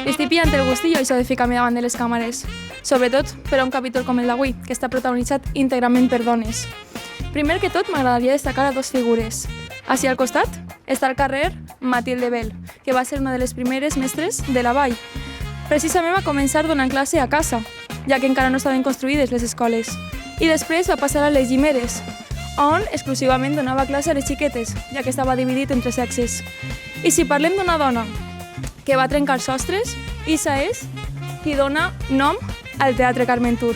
Estic pillant el gustillo això de ficar-me davant de les càmeres, sobretot per a un capítol com el d'avui, que està protagonitzat íntegrament per dones. Primer que tot, m'agradaria destacar a dos figures. Així al costat està al carrer Matilde Bell, que va ser una de les primeres mestres de la Vall. Precisament va començar donant classe a casa, ja que encara no estaven construïdes les escoles. I després va passar a les Llimeres, on exclusivament donava classe a les xiquetes, ja que estava dividit entre sexes. I si parlem d'una dona que va trencar sostres, Issa és qui dona nom al Teatre Carmen Tur,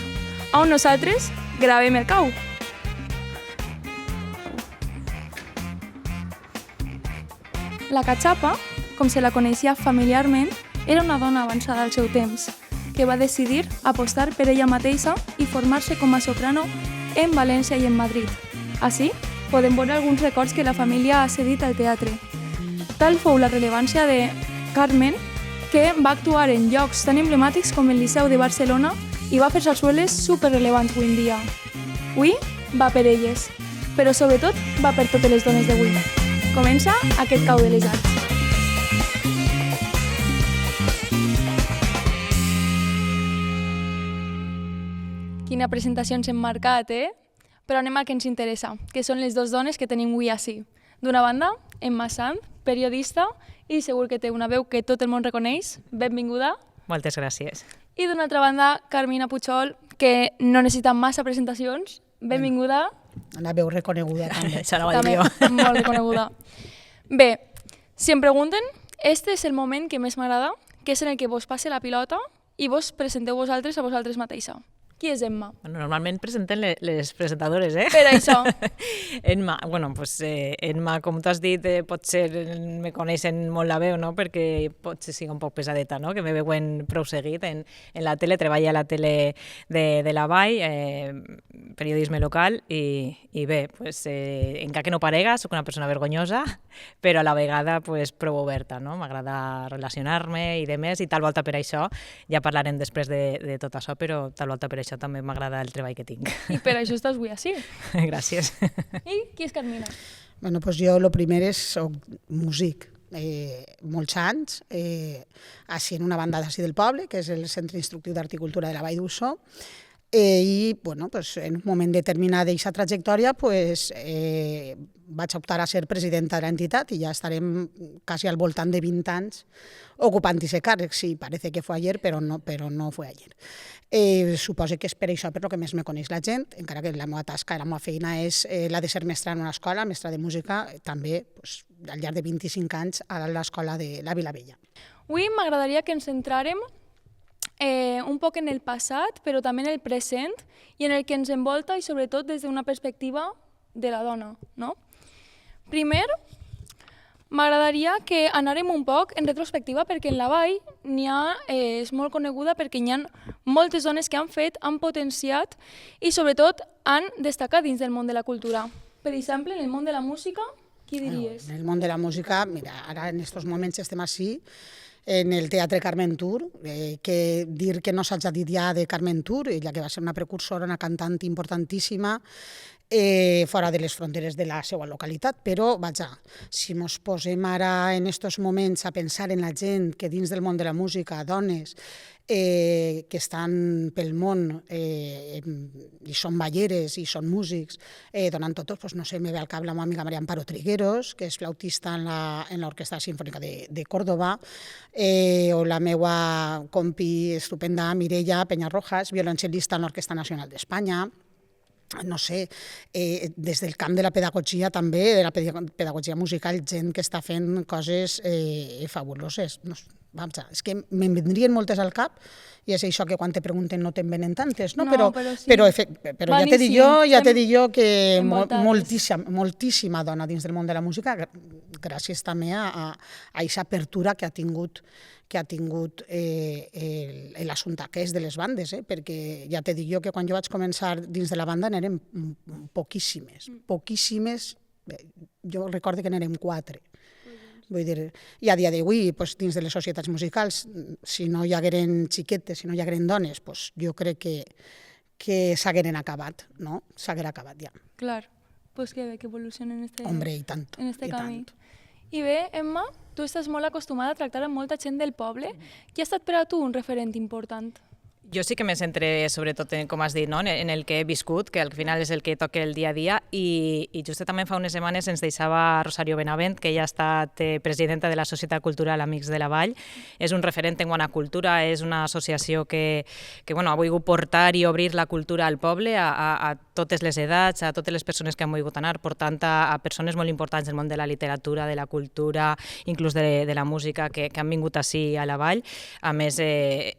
on nosaltres gravem el cau. La Catxapa, com se la coneixia familiarment, era una dona avançada al seu temps, que va decidir apostar per ella mateixa i formar-se com a soprano en València i en Madrid. Així, podem veure alguns records que la família ha cedit al teatre. Tal fou la rellevància de Carmen, que va actuar en llocs tan emblemàtics com el Liceu de Barcelona i va fer sarsueles superrellevants avui en dia. Avui va per elles, però sobretot va per totes les dones d'avui. Comença aquest cau de les arts. Quina presentació ens hem marcat, eh? Però anem al que ens interessa, que són les dues dones que tenim avui ací. D'una banda, Emma Sanz, periodista, i segur que té una veu que tot el món reconeix. Benvinguda. Moltes gràcies. I d'una altra banda, Carmina Puchol, que no necessita massa presentacions. Benvinguda. Una veu reconeguda, també. Això no ho dic jo. També, molt reconeguda. Bé, si em pregunten, este és el moment que més m'agrada, que és en el que vos passe la pilota i vos presenteu vosaltres a vosaltres mateixa. Qui és Emma? Bueno, normalment presenten les presentadores, eh? Per això. Emma, bueno, pues, Emma, com tu has dit, potser me coneixen molt la veu, no? Perquè potser sigui un poc pesadeta, no? Que me veuen prou seguit en la tele, treballa a la tele de la Vall, periodisme local, i bé, pues, encara que no parega, soc una persona vergonyosa, però a la vegada pues, prou oberta, no? M'agrada relacionar-me i demés, i tal volta per això, ja parlarem després de tot això, però tal volta per això també m'agrada el treball que tinc. I per això estàs avui així. Gràcies. I qui és Carmina? Bueno, pues jo el primer soc músic, molts anys, així en una banda d'ací del poble, que és el Centre Instructiu d'Horticultura de la Vall d'Uixó, i bueno, pues, en un moment determinat d'aquesta trajectòria pues, vaig optar a ser presidenta de l'entitat i ja estarem quasi al voltant de 20 anys ocupant aquest càrrec. Sí, parece que fue ayer, però no fue ayer. Suposo que és per això per lo que més me coneix la gent, encara que la meva tasca, la meva feina és la de ser mestra en una escola, mestra de música, també pues, al llarg de 25 anys a l'escola de la Vilavella. Avui m'agradaria que ens centrarem un poc en el passat, però també en el present i en el que ens envolta i sobretot des d'una perspectiva de la dona, no? Primer, m'agradaria que anàrem un poc en retrospectiva perquè en la Vall és molt coneguda perquè hi ha moltes dones que han fet, han potenciat i sobretot han destacat dins del món de la cultura. Per exemple, en el món de la música, qui diries? En el món de la música, mira, ara en aquests moments estem així, en el Teatre Carmen Tur, que dir que no s'ha dit ja de Carmen Tur, ella que va ser una precursora, una cantant importantíssima, fora de les fronteres de la seva localitat, però vaja, si ens posem ara en aquests moments a pensar en la gent que dins del món de la música, dones, que estan pel món i són balleres i són músics, donant tot, doncs, no sé, me ve al cap la meva amiga Maria Amparo Trigueros, que és flautista en l'Orquestra Sinfònica de Córdoba, o la meva compi estupenda Mireia Peñarrojas, violoncel·lista en l'Orquestra Nacional d'Espanya. No sé, des del camp de la pedagogia també, de la pedagogia musical, gent que està fent coses fabuloses. És que me'n vendrien moltes al cap i és això que quan te pregunten no te'n venen tantes, no? Però ja t'he dit jo que moltíssima dona dins del món de la música, gràcies també a aquesta apertura que ha tingut l'assumpte que és de les bandes, perquè ja t'he dit jo que quan jo vaig començar dins de la banda n'érem poquíssimes, jo recordo que n'érem 4. Vull dir, i a dia d'avui, dins de les societats musicals, si no hi hagueren xiquetes, si no hi hagueren dones, jo crec que s'hagueren acabat, no? S'haguera acabat ja. Clar, pues que evolucionen en este Hombre, i tant. camí. I bé, Emma, tu estàs molt acostumada a tractar amb molta gent del poble. Qui ha estat per a tu un referent important? Jo sí que me centré sobretot, com has dit, no? En el que he viscut, que al final és el que toca el dia a dia, i just també fa unes setmanes ens deixava Rosario Benavent, que ella ha estat presidenta de la Societat Cultural Amics de la Vall. És un referent en bona cultura, és una associació que ha volgut portar i obrir la cultura al poble a totes les edats, a totes les persones que han volgut anar, portant a persones molt importants del món de la literatura, de la cultura, inclús de la música, que han vingut ací a la Vall. A més,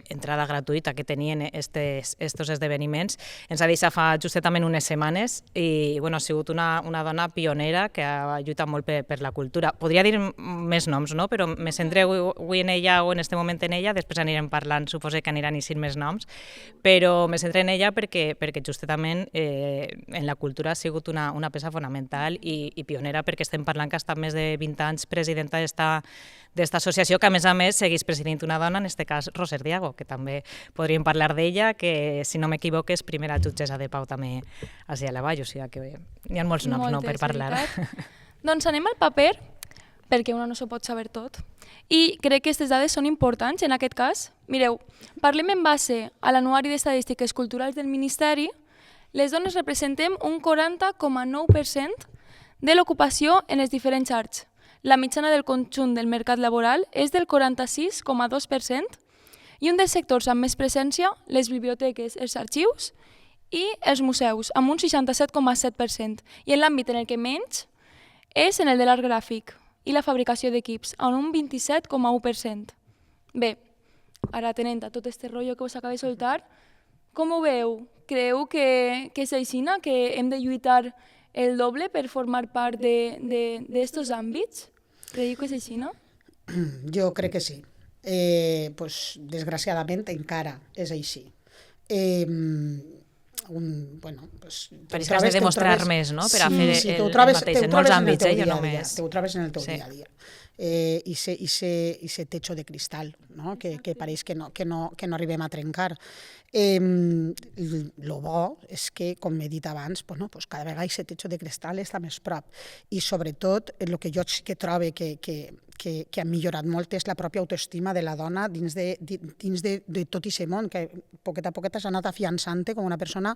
entrada gratuïta que tenien estos esdeveniments. Ens ha deixat fa justament unes setmanes i ha sigut una dona pionera que ha lluitat molt per la cultura. Podria dir més noms, no? Però me centré avui en ella o en aquest moment en ella, després anirem parlant, suposo que aniran eixint més noms, però me centré en ella perquè justament en la cultura ha sigut una peça fonamental i pionera, perquè estem parlant que ha estat més de 20 anys presidenta d'esta associació, que a més segueix presidint una dona, en aquest cas Roser Diago, que també podríem parlar d'ella, que si no m'equivoco és primera jutgessa de pau també ací a la Vall, o sigui que hi ha molts noms per parlar. Doncs anem al paper, perquè una no s'ho pot saber tot, i crec que aquestes dades són importants en aquest cas. Mireu, parlem en base a l'Anuari d'Estadístiques Culturals del Ministeri. Les dones representem un 40,9% de l'ocupació en els diferents arts. La mitjana del conjunt del mercat laboral és del 46,2%, i un dels sectors amb més presència, les biblioteques, els arxius i els museus, amb un 67,7%. I en l'àmbit en el que menys és en el de l'art gràfic i la fabricació d'equips, amb un 27,1%. Bé, ara atenent a tot este rotllo que us acabo de soltar, com ho veu? Creu que és aixina, que hem de lluitar el doble per formar part d'estos àmbits? Creieu que és aixina? Jo crec que sí. Desgraciadament encara és així. Per això has de demostrar més, no? Per a fer el mateix en molts àmbits, jo només. Te ho trobes en el teu dia a dia. I ese techo de cristal, no? Que pareix que no arribem a trencar. Lo bo és que, com he dit abans, cada vegada aquest techo de cristal està més prop. I sobretot, el que jo sí que trobo que ha millorat molt és la pròpia autoestima de la dona dins de tot aquest món, que poquet a poquet has anat afiançant com una persona,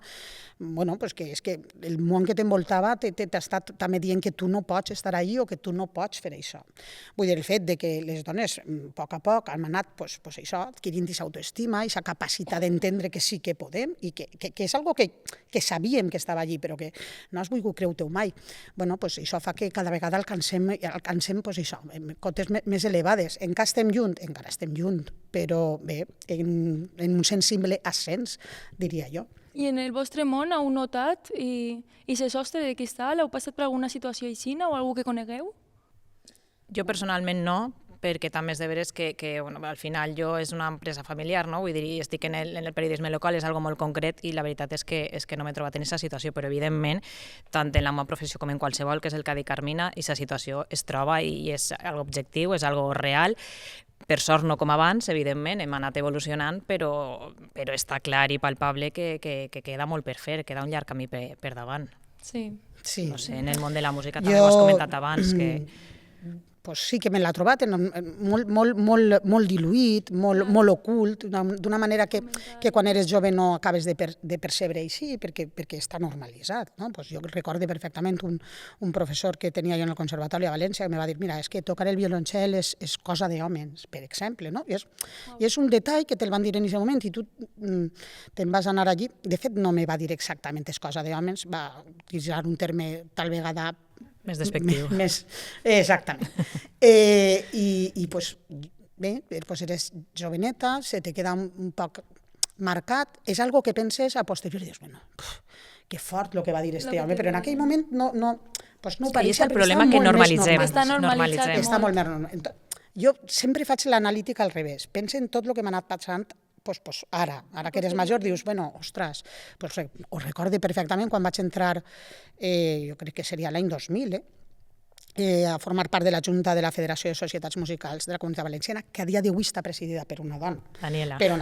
que és que el món que t'envoltava t'ha estat també dient que tu no pots estar allí o que tu no pots fer això. Vull dir, el fet de que les dones, a poc han anat adquirint aquesta autoestima, aquesta capacitat d'entendre que sí que podem i que és algo que sabíem que estava allí, però que no has volgut creure-ho mai. Això fa que cada vegada alcancem cotes més elevades. Encara estem lluny, però bé, en un sensible ascens, diria jo. I en el vostre món heu notat i se sostre de cristal? Heu passat per alguna situació aixina o algú que conegueu? Jo personalment no, perquè també és de veres que al final jo és una empresa familiar, no? Vull dir, estic en el periodisme local, és algo molt concret i la veritat és que no m'he trobat en aquesta situació, però evidentment, tant en la meva professió com en qualsevol, que és el que ha dit Carmina, aquesta situació es troba i és algo objectiu, és algo real. Per sort no com abans, evidentment, hem anat evolucionant, però està clar i palpable que queda molt per fer, queda un llarg camí per davant. Sí. No sé, en el món de la música també ho has comentat abans, que sí que me l'ha trobat molt diluït, molt ocult, d'una manera que quan eres jove no acabes de percebre així, perquè està normalitzat. Jo recordo perfectament un professor que tenia jo en el Conservatori a València que em va dir, mira, és que tocar el violoncel és cosa d'homes, per exemple. I és un detall que te'l van dir en aquest moment i tu te'n vas anar allí. De fet, no me va dir exactament és cosa d'homes, va utilitzar un terme tal vegada més despectiu. Exactament. I bé, eres joveneta, se te queda un poc marcat, és algo que penses a posteriori, dius, que fort el que va dir este home, però en aquell moment no ho pareix. És el problema que normalitzem. Està normalitzat. Està molt més normalitzat. Jo sempre faig l'analítica al revés, penso en tot el que m'ha anat passant ara que eres major, dius, ostres, ho recordo perfectament quan vaig entrar, jo crec que seria l'any 2000, a formar part de la Junta de la Federació de Societats Musicals de la Comunitat Valenciana, que a dia d'avui està presidida per una dona. Daniela. Però en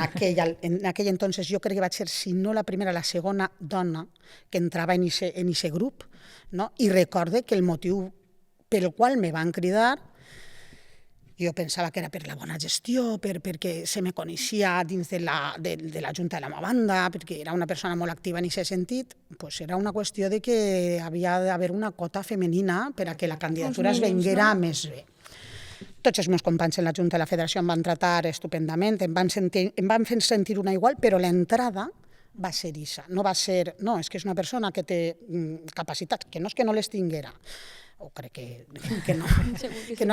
aquell entonces jo crec que vaig ser, si no la primera, la segona dona que entrava en aquest grup, no? I recorde que el motiu pel qual me van cridar Jo pensava que era per la bona gestió, perquè se me coneixia dins de la Junta de la meva banda, perquè era una persona molt activa en aquest sentit, pues era una qüestió de que havia d'haver una quota femenina per a que la candidatura es venguera més bé. Tots els meus companys en la Junta de la Federació em van tratar estupendament, em van fer sentir una igual, però l'entrada va ser això. No va ser, no, és que és una persona que té capacitats, que no és que no les tinguera, o crec que no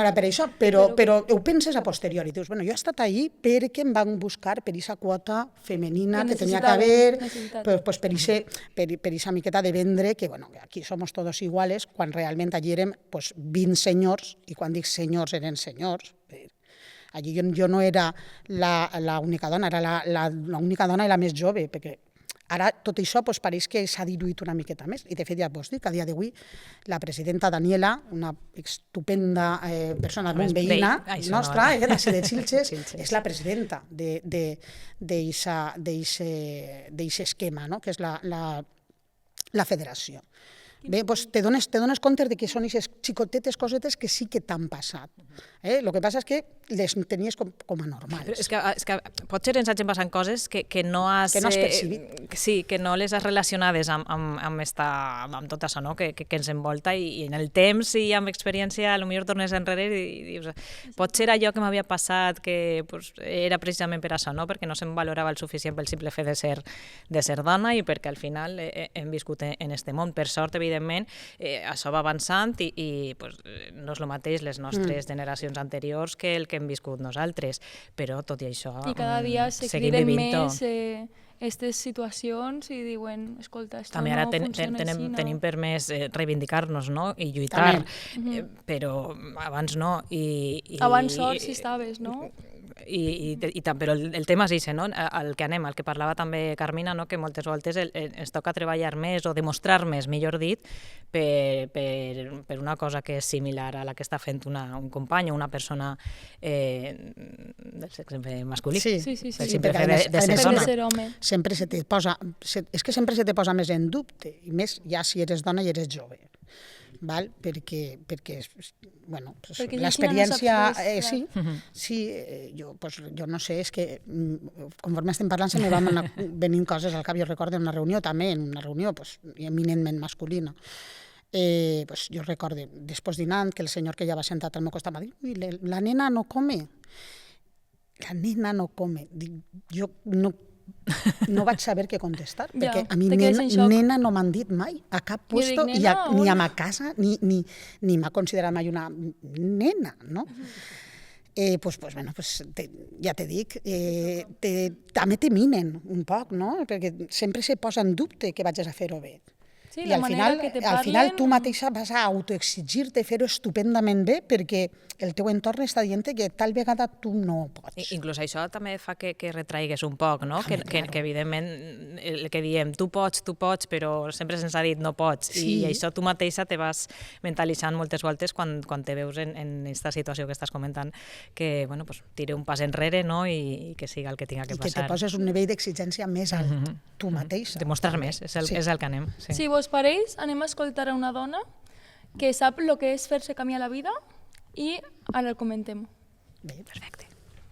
era per això, però ho penses a posteriori. Dius, bueno, jo he estat allí perquè em van buscar per aquesta quota femenina que tenia que haver, pues per aquesta miqueta de vendre que, bueno, aquí somos todos iguales, quan realment allí érem 20 senyors, i quan dic senyors eren senyors. Allí jo no era l'única dona, era l'única dona i la més jove, perquè ara tot això pareix que s'ha diluït una miqueta més, i de fet ja vos dic, a dia d'avui la presidenta Daniela, una estupenda persona molt veïna nostra, de Sitges, és la presidenta d'aquest esquema, que és la federació. Bé, doncs te dones compte que són aquestes xicotetes cosetes que sí que t'han passat. El que passa és que les tenies com a normals. És que potser ens hagin passat coses que no has... Que no has percibit. Sí, que no les has relacionades amb tot això, no? que ens envolta, i en el temps i amb experiència potser tornes enrere i dius, potser allò que m'havia passat que era precisament per això, no? Perquè no se'm valorava el suficient pel simple fet de ser dona, i perquè al final hem viscut en este món. Per sort, evidentment, això va avançant i no és el mateix les nostres generacions anteriors que el que hem viscut nosaltres, però tot i això i cada dia se criden més aquestes situacions i diuen, escolta, això també no ara funciona així, no? tenim permès reivindicar-nos, no? I lluitar, però abans no. Abans sols si estaves, no? Però el tema és això, no? El que anem, el que parlava també Carmina, no? Que moltes voltes ens toca treballar més o demostrar més, millor dit, per una cosa que és similar a la que està fent un company o una persona del sexe masculí. Sí. Sempre de ser dona. Sempre se te posa, és que sempre se te posa més en dubte, i més ja si eres dona i eres jove. Val? Perquè bueno, l'experiència... Sí, jo no sé, és que conforme estem parlant se me van venint coses al cap. Jo recordo una reunió també, en una reunió eminentment masculina. Jo recordo, després dinant, que el senyor que ja va sentat al meu costat va dir, ui, la nena no come. La nena no come. Jo no vaig saber què contestar, perquè a mi nena no m'han dit mai, a cap puesto, ni a ma casa, ni m'ha considerat mai una nena, no? Ja te dic, també te minen un poc, no? Perquè sempre se posa en dubte que vagis a fer-ho bé. I al final tu mateixa vas a autoexigir-te fer-ho estupendament bé perquè el teu entorn està dient que tal vegada tu no pots. Inclús això també fa que retraigues un poc, no? Que evidentment el que diem, tu pots, però sempre se'ns ha dit no pots, i això tu mateixa te vas mentalitzant moltes voltes quan te veus en aquesta situació que estàs comentant, que tire un pas enrere, no? I que siga el que tinga que passar. I que te poses un nivell d'exigència més alt, tu mateixa. Demostrar més, és el que anem. Si vos pareix, anem a escoltar a una dona que sap el que és fer-se camí a la vida i ara el comentem. Bé, perfecte.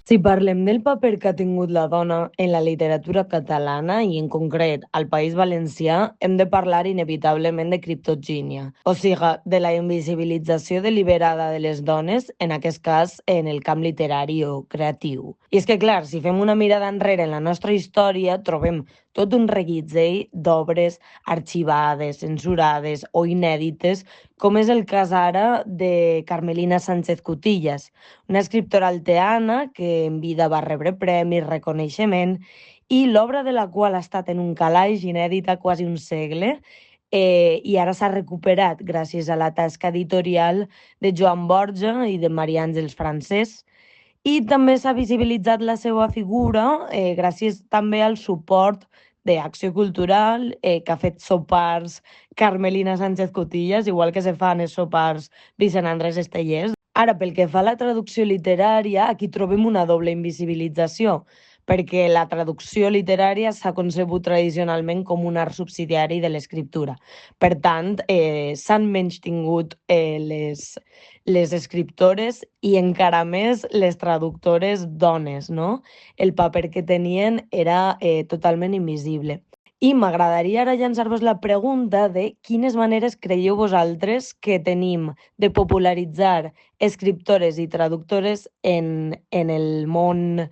Si parlem del paper que ha tingut la dona en la literatura catalana i en concret al País Valencià, hem de parlar inevitablement de criptogènia, o sigui, de la invisibilització deliberada de les dones, en aquest cas en el camp literari o creatiu. I és que, clar, si fem una mirada enrere en la nostra història, trobem tot un reguitzell d'obres arxivades, censurades o inèdites, com és el cas ara de Carmelina Sánchez Cutillas, una escriptora alteana que en vida va rebre premis, reconeixement, i l'obra de la qual ha estat en un calaix inèdita quasi un segle, i ara s'ha recuperat gràcies a la tasca editorial de Joan Borja i de Maria Àngels Francès, i també s'ha visibilitzat la seva figura gràcies també al suport d'Acció Cultural, que ha fet sopars Carmelina Sánchez Cutillas, igual que se fan els sopars Vicent Andrés Estellés. Ara, pel que fa a la traducció literària, aquí trobem una doble invisibilització. perquè la traducció literària s'ha concebut tradicionalment com un art subsidiari de l'escriptura. Per tant, s'han menystingut les escriptores i encara més les traductores dones, no? El paper que tenien era totalment invisible. I m'agradaria ara llançar-vos la pregunta de quines maneres creieu vosaltres que tenim de popularitzar escriptores i traductores en el món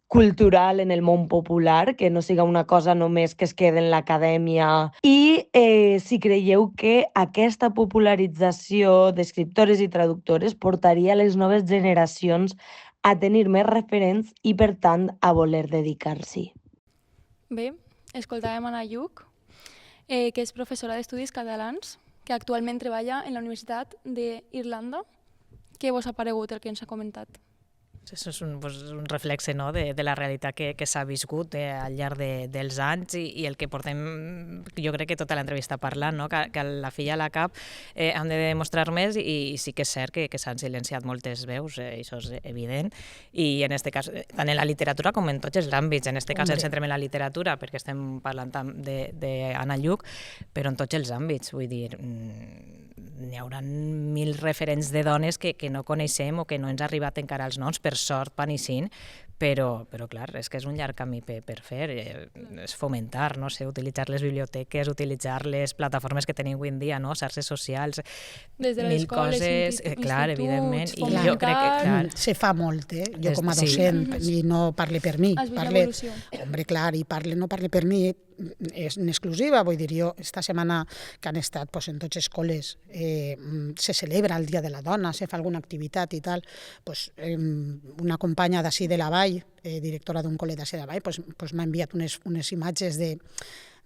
cultural, en el món popular, que no siga una cosa només que es quede en l'acadèmia. I si creieu que aquesta popularització d'escriptores i traductores portaria a les noves generacions a tenir més referents i, per tant, a voler dedicar-s'hi. Bé, escoltàvem Anna Lluch, que és professora d'Estudis Catalans, que actualment treballa en la Universitat d'Irlanda. Què vos ha paregut el que ens ha comentat? Això és un reflexe, no?, de la realitat que s'ha viscut al llarg dels anys i el que portem, jo crec que tota l'entrevista parlant, no?, que a la filla a la CAP han de demostrar més i sí que és cert que s'han silenciat moltes veus, això és evident, i en aquest cas, tant en la literatura com en tots els àmbits, en aquest cas ens centrem en la literatura perquè estem parlant d'Anna Lluch, però en tots els àmbits, vull dir, n'hi haurà 1000 referents de dones que no coneixem o que no ens ha arribat encara als noms, per sort, pan i cint, però clar, és que és un llarg camí per fer, és fomentar, no sé, utilitzar les biblioteques, utilitzar les plataformes que tenim avui en dia, no?, xarxes socials, des de les 1000 escoles, coses, clar, evidentment, i fomentar. jo crec que, clar, Se fa molt, jo com a docent, i no parle per mi. Has vist l'evolució? Hombre, clar, i no parle per mi, és en exclusiva, vull dir, jo esta setmana que han estat en totes les escoles se celebra el Dia de la Dona, se fa alguna activitat i tal, una companya d'ací de la Vall, directora d'un col·le d'ací de la Vall, m'ha enviat unes imatges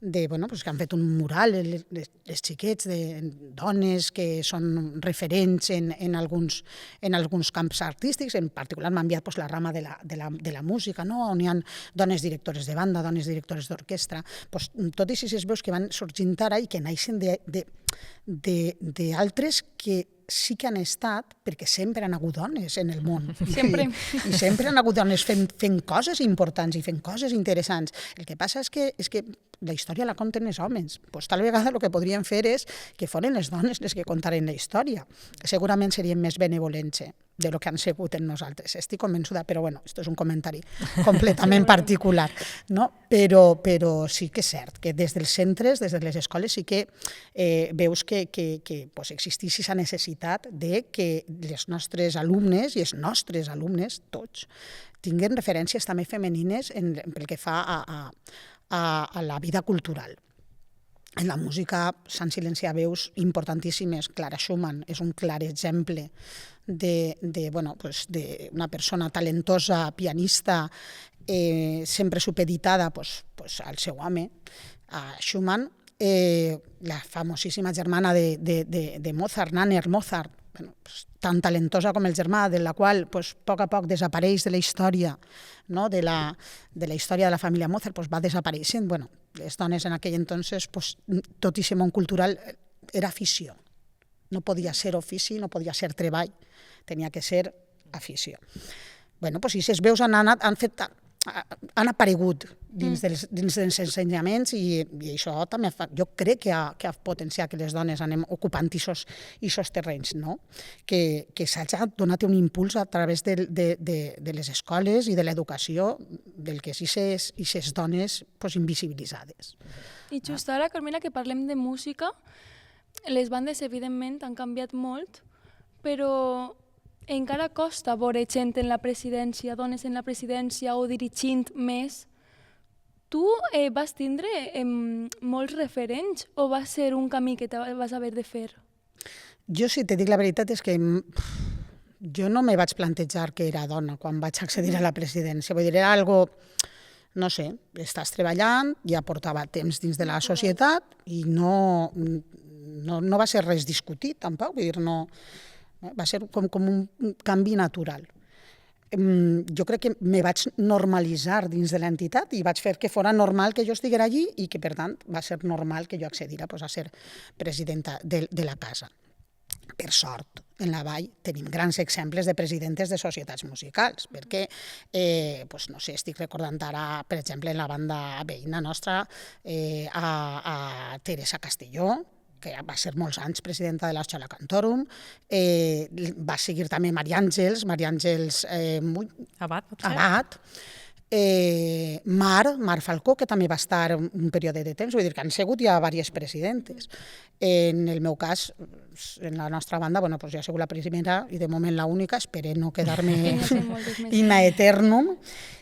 que han fet un mural, les xiquets, de dones que són referents en alguns camps artístics, en particular m'ha enviat la rama de la música, on hi ha dones directores de banda, dones directores d'orquestra, totes aquestes veus que van sorgint ara i que naixen d'altres que sí que han estat, perquè sempre han hagut dones en el món. Sempre. I sempre han hagut dones fent coses importants i fent coses interessants. El que passa és que la història la conten els homes. Tal vegada el que podríem fer és que foren les dones les que contaren la història. Segurament serien més benevolents de lo que han sigut en nosaltres. Estic convençuda, però bueno, esto és un comentari completament particular, no? Però sí que és cert que des dels centres, des de les escoles, sí que veus que existeix aquesta necessitat de que les nostres alumnes i els nostres alumnes, tots, tinguin referències també femenines pel que fa a la vida cultural. En la música s'han silenciat veus importantíssimes. Clara Schumann és un clar exemple d'una persona talentosa, pianista, sempre supeditada al seu home, a Schumann, la famosíssima germana de Mozart, Nanner Mozart, tan talentosa com el germà, de la qual a poc a poc desapareix de la història, de la història de la família Mozart, va desapareixent. Les dones en aquell entonces, tot aquest món cultural era afició. No podia ser ofici, no podia ser treball, tenia que ser afició. I aquestes veus han aparegut dins dels ensenyaments i això també jo crec que ha potenciat que les dones anem ocupant aquests terrenys, que s'ha donat un impuls a través de les escoles i de l'educació del que aquestes dones invisibilitzades. I just ara, Carmela, que parlem de música, les bandes evidentment han canviat molt, però encara costa veure gent en la presidència, dones en la presidència o dirigint més. Tu vas tindre molts referents o va ser un camí que vas haver de fer? Jo, si te dic la veritat, és que jo no me vaig plantejar que era dona quan vaig accedir a la presidència. Vull dir, era algo, no sé, estàs treballant, ja portava temps dins de la societat i no va ser res discutit, tampoc. Vull dir, no... Va ser com un canvi natural. Jo crec que me vaig normalitzar dins de l'entitat i vaig fer que fora normal que jo estiguera allí i que, per tant, va ser normal que jo accedira a ser presidenta de la casa. Per sort, en la Vall tenim grans exemples de presidentes de societats musicals, perquè, no sé, estic recordant ara, per exemple, en la banda veïna nostra, a Teresa Castelló, que va ser molts anys presidenta de l'Escola Cantorum, va seguir també Maria Àngels Abad, Mar Falcó, que també va estar un període de temps, vull dir que han sigut ja diverses presidentes. En el meu cas, en la nostra banda, jo he sigut la primera i de moment l'única, espero no quedar-me in aeternum.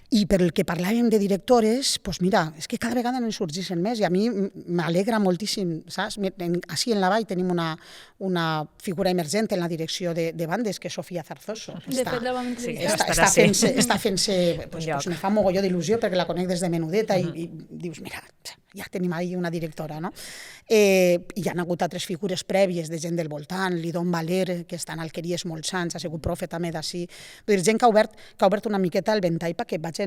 I per el que parlàvem de directores, doncs mira, és que cada vegada en sorgeixen més i a mi m'alegra moltíssim, saps? Així en la Vall tenim una figura emergent en la direcció de bandes, que és Sofia Zarzoso. De fet, la vam entrevistar. Està fent-se, me fa mogolló d'il·lusió perquè la conec des de menudeta i dius, mira, ja tenim ahí una directora, no? I hi ha hagut altres figures prèvies de gent del voltant, l'Idon Valer, que està en Alqueries molts anys, ha sigut profe també d'ací. Vull dir, gent que ha obert una miqueta el ventall perquè vagin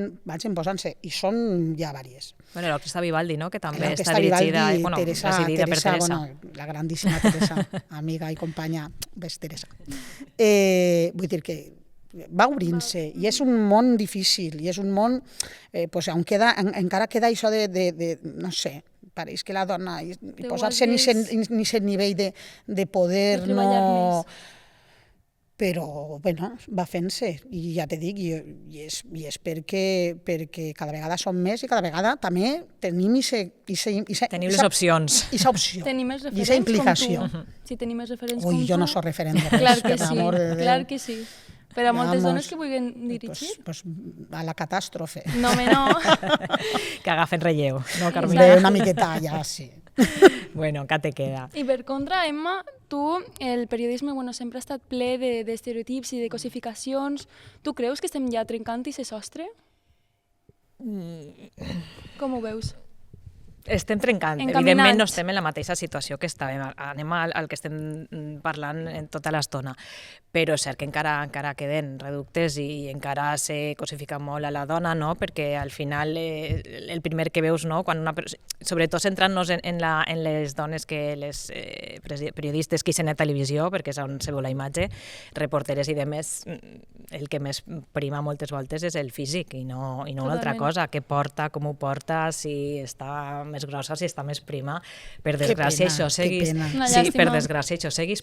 posant-se, i són ja diverses. Bueno, l'Orquestra Vivaldi, no?, que també està dirigida, presidida per Teresa. La grandíssima Teresa, amiga i companya, ves Teresa. Vull dir que va obrint-se, i és un món difícil, i és un món, encara queda això de no sé, pareix que la dona, posar-se ni aquest nivell de poder, no... Però, va fent-se, i ja te dic, i és perquè cada vegada som més i cada vegada també tenim les opcions. Aquesta opció, aquesta implicació. Si tenim més referents com tu. Ui, jo no soc referent de res, per l'amor de Déu. Clar que sí. Per a moltes dones que vulguin dirigir. Pues a la catàstrofe. No, no. Que agafen relleu, no, Carmina? Una miqueta, ja, sí. Bueno, que te queda. I per contra, Emma, tu, el periodisme sempre ha estat ple d'estereotips i de cosificacions. Tu creus que estem ja trencant aquest sostre? Com ho veus? Estem trencant. Evidentment no estem en la mateixa situació que estàvem. Anem al que estem parlant en tota l'estona. Però és cert que encara queden reductes i encara se cosifica molt a la dona, no? Perquè al final el primer que veus, no? Quan sobretot centrant-nos en les dones, que les periodistes que hi sent a televisió, perquè és on se veu la imatge, reporteres i demés, el que més prima moltes voltes és el físic i no una altra cosa. Què porta, com ho porta, si està més grossa, si està més prima. Per desgràcia, això segueix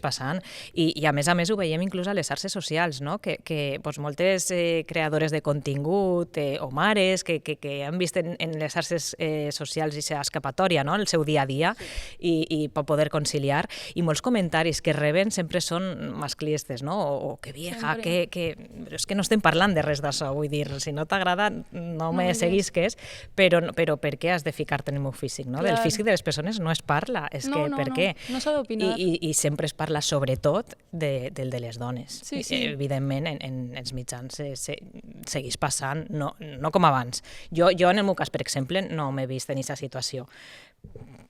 passant. I a més ho veiem inclús a les xarxes socials, no? Que moltes creadores de contingut o mares que han vist en les xarxes socials aquesta escapatòria, no? El seu dia a dia, i per poder conciliar. I molts comentaris que reben sempre són masclistes, no? O que vieja, però és que no estem parlant de res d'això, vull dir, si no t'agrada no me seguisques, però per què has de ficar-te en el meu físic, no? Del físic de les persones no es parla, és que per què? No s'ha d'opinar. I sempre es parla sobretot del de les dones. Sí. Evidentment, en els mitjans segueix passant, no com abans. Jo, en el meu cas, per exemple, no m'he vist en aquesta situació.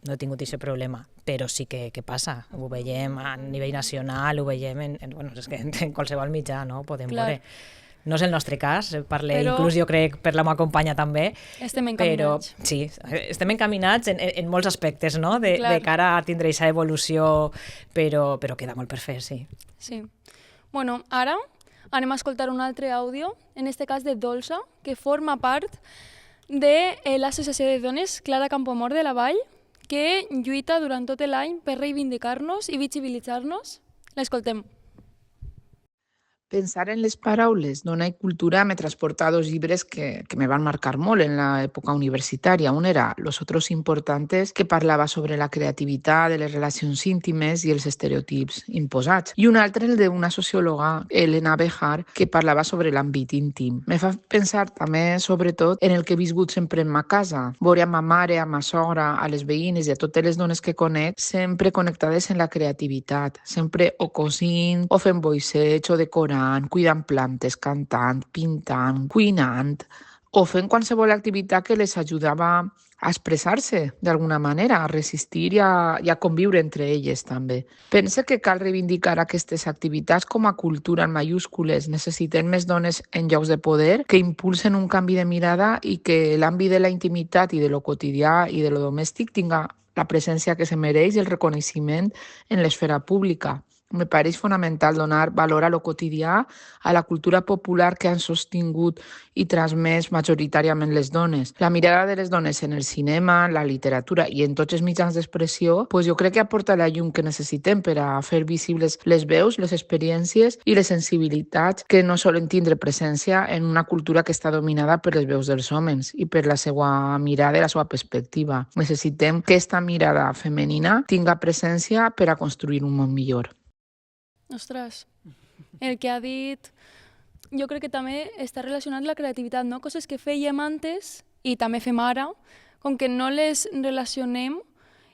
No he tingut aquest problema, però sí que passa. Ho veiem a nivell nacional, ho veiem en qualsevol mitjà, no? Podem veure. No és el nostre cas, inclús jo crec per la meva companya també. Estem encaminats. Però sí, estem encaminats en molts aspectes, no? De cara a tindre aquesta evolució, però queda molt per fer, sí. Sí. Bueno, ara anem a escoltar un altre àudio, en este cas de Dolça, que forma part de l'Associació de Dones Clara Campoamor de la Vall, que lluita durant tot l'any per reivindicar-nos i visibilitzar-nos. L'escoltem. Pensar en les paraules dona i cultura me transporta a dos llibres que me van marcar molt en l'època universitària. Un era Los otros importantes, que parlava sobre la creativitat, de les relacions íntimes i els estereotips imposats. I un altre, el d'una sociòloga, Elena Bejar, que parlava sobre l'àmbit íntim. Me fa pensar també, sobretot, en el que he viscut sempre en ma casa. Veure a ma mare, a ma sogra, a les veïnes i a totes les dones que conec, sempre connectades en la creativitat, sempre o cosint, o fent boixeig, o decorant, cuidant plantes, cantant, pintant, cuinant o fent qualsevol activitat que les ajudava a expressar-se d'alguna manera, a resistir i a conviure entre elles també. Pense que cal reivindicar aquestes activitats com a cultura en mayúscules. Necessitem més dones en llocs de poder que impulsen un canvi de mirada i que l'àmbit de la intimitat i de lo quotidià i de lo domèstic tinga la presència que se mereix i el reconeixement en l'esfera pública. Me pareix fonamental donar valor a lo quotidià, a la cultura popular que han sostingut i transmès majoritàriament les dones. La mirada de les dones en el cinema, la literatura i en tots els mitjans d'expressió, pues jo crec que aporta la llum que necessitem per a fer visibles les veus, les experiències i les sensibilitats que no solen tindre presència en una cultura que està dominada per les veus dels homes i per la seva mirada i la seva perspectiva. Necessitem que aquesta mirada femenina tinga presència per a construir un món millor. Ostres, el que ha dit jo crec que també està relacionat amb la creativitat, no? Coses que fèiem antes i també fem ara, com que no les relacionem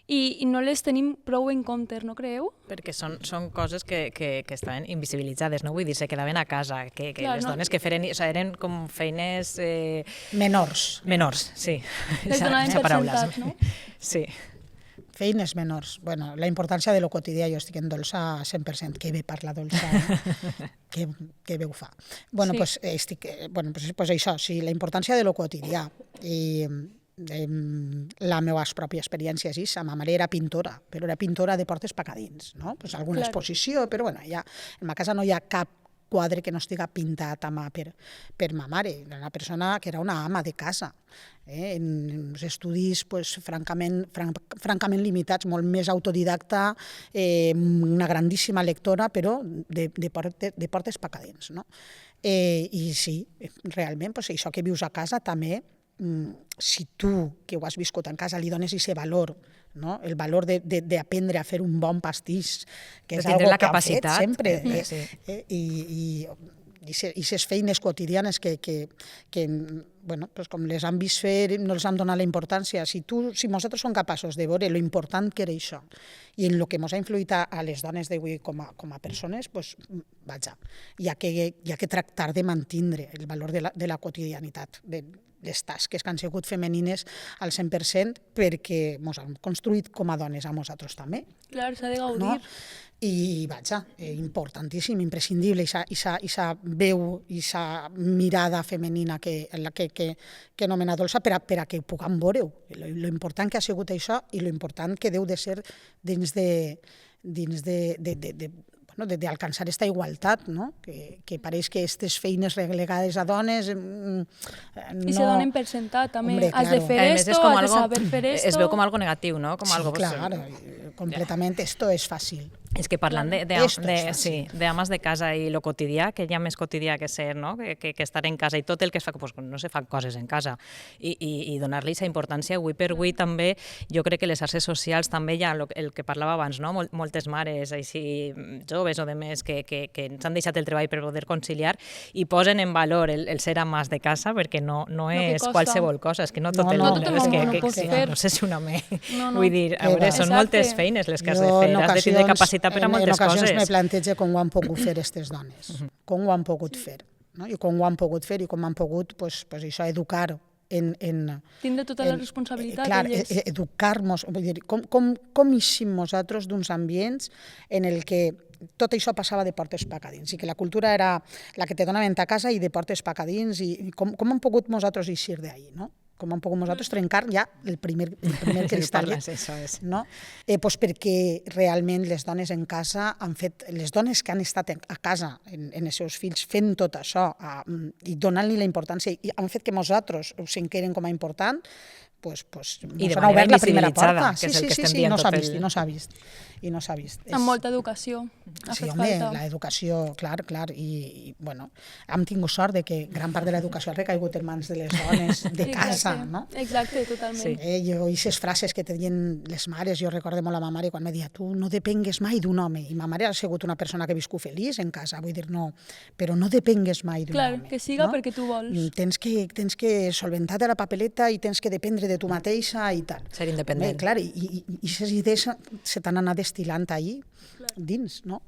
i no les tenim prou en compte, no creieu? Perquè són coses que estaven invisibilitzades, no? Vull dir, se quedaven a casa, que Clar, les dones que feren, o sigui, eren com feines... Menors. Menors, sí. Les donaven per sentat, no? Sí. Feines menors. Bueno, la importància de lo quotidià, jo estic en Dolça 100%, que bé parla Dolça, que bé ho fa. Bueno, Sí. pues això, sí, la importància de lo quotidià. I la meva pròpia experiència és això. Ma mare era pintora, però era pintora de portes pacadins, no? Pues alguna Claro. exposició, però bueno, ja, en ma casa no hi ha cap quadre que no estiga pintat a mà per ma mare. Era una persona que era una ama de casa. En uns estudis pues, francament limitats, molt més autodidacta, una grandíssima lectora, però de portes pacadins. No? I sí, realment, pues, això que vius a casa també, si tu, que ho has viscut en casa, li dones aquest valor, no? El valor d'aprendre a fer un bon pastís, que és algo que han fet sempre, i aquestes feines quotidianes que bueno, pues com les han vist fer, no els han donat la importància. Si nosaltres som capaços de veure lo important que era això i en el que ens ha influït a les dones d'avui com a persones, pues, vaja, hi ha que tractar de mantindre el valor de la quotidianitat, de les tasques que han sigut femenines al 100% perquè ens han construït com a dones a nosaltres també. Clar, s'ha de gaudir. No? I vaja, importantíssim, imprescindible, aquesta veu, aquesta mirada femenina que anomena Dolça per a que puguem veure-ho. Lo important que ha sigut això i lo important que deu de ser dins d'alcançar aquesta igualtat, no? Que pareix que aquestes feines relegades a dones no... I se donen per sentat, també. Hombre, Has de claro. fer esto, has de saber fer esto... Es veu com algo negatiu, no? Com Sí, algo, claro, completament, esto es fàcil. És que parlant Esto és fàcil. d'ames de casa i lo quotidià, que hi ha més quotidià que ser, no? que estar en casa i tot el que es fa, pues, no se fan coses en casa i donar-li aquesta importància. Avui per avui també, jo crec que les xarxes socials també hi ha el que parlava abans, no? Moltes mares així joves o de més que ens han deixat el treball per poder conciliar i posen en valor el ser amas de casa perquè no és costa. qualsevol cosa, és que no tot el No món, tot el és món que ho pot fer. no sé si un home... No. Vull dir, a veure, són Exacte. moltes feines les que has de Jo, fer, en has de tindre ocasions, capacitat per a moltes en ocasions me coses. plantejo com ho han pogut fer aquestes dones, com ho han pogut fer, no? I com ho han pogut fer i com han pogut això, educar Tindre tota la responsabilitat clar, d'elles. educar-nos, vull dir, com eixim nosaltres d'uns ambients en el que tot això passava de portes pacadins i que la cultura era la que te donaven a casa i de portes pacadins i com hem pogut nosaltres eixir d'ahí, no? Com hem pogut nosaltres trencar ja el primer cristallet, no? Pues perquè realment les dones en casa han fet, les dones que han estat a casa en els seus fills fent tot això i donant-li la importància i han fet que nosaltres ho sentirem com a important, pues I de ens han obert la primera invisibilitzada, porta. que és el que estem dient no s'ha tot vist, el- i no s'ha vist. Amb molta educació. Ha Sí, fet home, falta. l'educació, clar, i bueno, hem tingut sort de que gran part de l'educació ha recaigut en mans de les dones de casa, Exacte. no? Exacte, totalment. Sí. Aquestes frases que te deien les mares, jo recordo molt a ma mare quan me deia tu no depengues mai d'un home, i ma mare ha sigut una persona que ha viscut feliç en casa, vull dir, no, però no depengues mai d'un Clar, home. que siga no? perquè tu vols. Tens que solventar-te la papeleta i tens que dependre de tu mateixa i tal. Ser independent. Home, clar, i aquestes idees se t'han anat destil·lant ahir dins, no?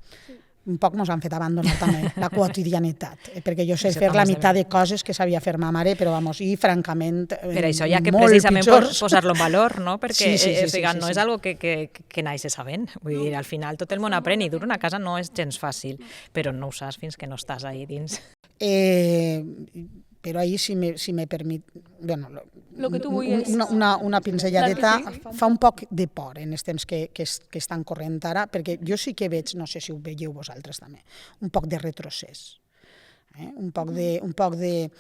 Un poc ens han fet abandonar també la quotidianitat, perquè jo sé Això fer la també meitat de coses que sabia fer ma mare, però vamos, i francament Per això hi ha que molt precisament pitjors. posar-lo en valor, no? Perquè Sí, no és algo que naixes sabent. Vull dir, al final tot el món aprèn i dur una casa no és gens fàcil, però no ho saps fins que no estàs ahí dins. però ahir, si me permet, bueno, Lo que tu vulguis. una pinzelladeta, fa un poc de por en els temps que estan corrent ara, perquè jo sí que veig, no sé si ho veieu vosaltres també, un poc de retrocés, un poc de,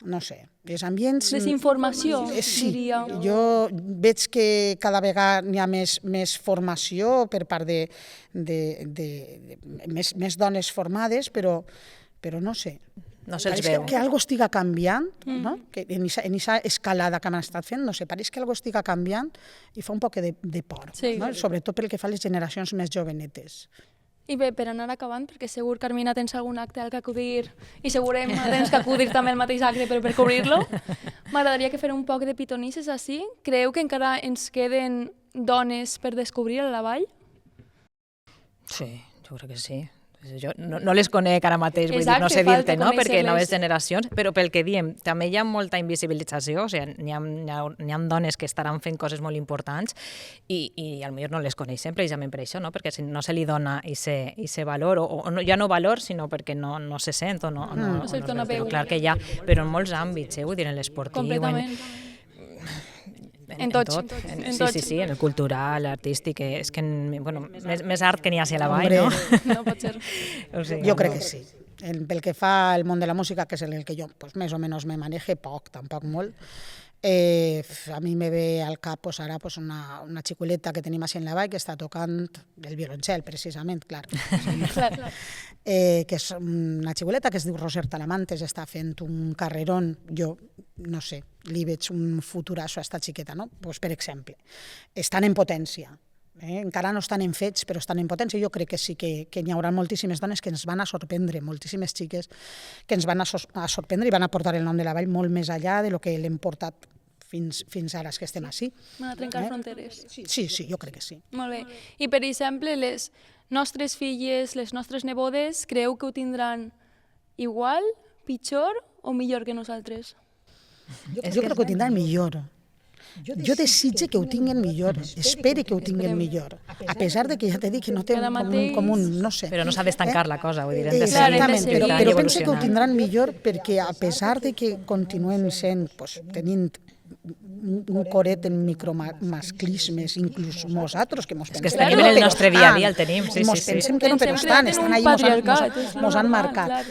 no sé, els ambients... Desinformació, sí, diria. jo veig que cada vegada n'hi ha més formació per part de més dones formades, però no sé. No se'ls Pareix veu. que algo estiga canviant, no? Que en aquesta escalada que han estat fent, no sé, pareix que algo estiga canviant i fa un poc de por, Sí. no? Sobretot pel que fa a les generacions més jovenetes. I bé, per anar acabant, perquè segur, Carmina, tens algun acte al que acudir i segurament tens que acudir també al mateix acte però per cobrir-lo. M'agradaria que fer un poc de pitonisses així. Creu que encara ens queden dones per descobrir a la vall? Sí, jo crec que sí. Jo no les conec ara mateix, vull dir, Exacte, no sé falta dir-te, no? Perquè conèixer-les. noves generacions, però pel que diem, també hi ha molta invisibilització, o sigui, n'hi ha dones que estaran fent coses molt importants i potser no les coneixem precisament per això, no? Perquè si no se li dona ese valor, o no, ja no valor, sinó perquè no se sent o no se'ls dona veu. Clar que hi ha, però en molts àmbits, vull dir, en l'esportiu, Completament. En tots. Sí, en el cultural, l'artístic, és que, bueno, més art que n'hi ha a la vall, no? No pot ser. O sigui, Jo crec que sí. Pel que fa al món de la música, que és en el que jo més o menys me maneje, poc, tampoc molt, a mi me ve al cap ara una xiculeta que tenim així en la vall que està tocant el violoncel, precisament, clar. Que és una xiculeta que es diu Roser Talamantes, està fent un carrerón, jo no sé, li veig un futurasso a esta xiqueta, no? Pues, per exemple, estan en potència, encara no estan en fets, però estan en potència. Jo crec que sí que n'hi haurà moltíssimes dones que ens van a sorprendre, moltíssimes xiques que ens van a sorprendre i van a portar el nom de la vall molt més allà de lo que l'hem portat fins ara que estem així. Van a trencar fronteres. Sí, jo crec que sí. Molt bé. I, per exemple, les nostres filles, les nostres nebodes, creu que ho tindran igual, pitjor o millor que nosaltres? Jo crec que ho tindran millor. Jo desitge que ho tinguin millor, espere que ho tinguin millor, a pesar de que ja t'he dit que no té com un, no sé. Però no s'ha d'estancar la cosa, vull dir, hem de Exactament, seguir però penso que ho tindran millor perquè a pesar de que continuem sent, tenint un coret en micromasclismes, inclús nosaltres, que mos pensem que tenim en el nostre dia a dia, el tenim, sí. Mos pensem que no, però estan ahí, mos han marcat.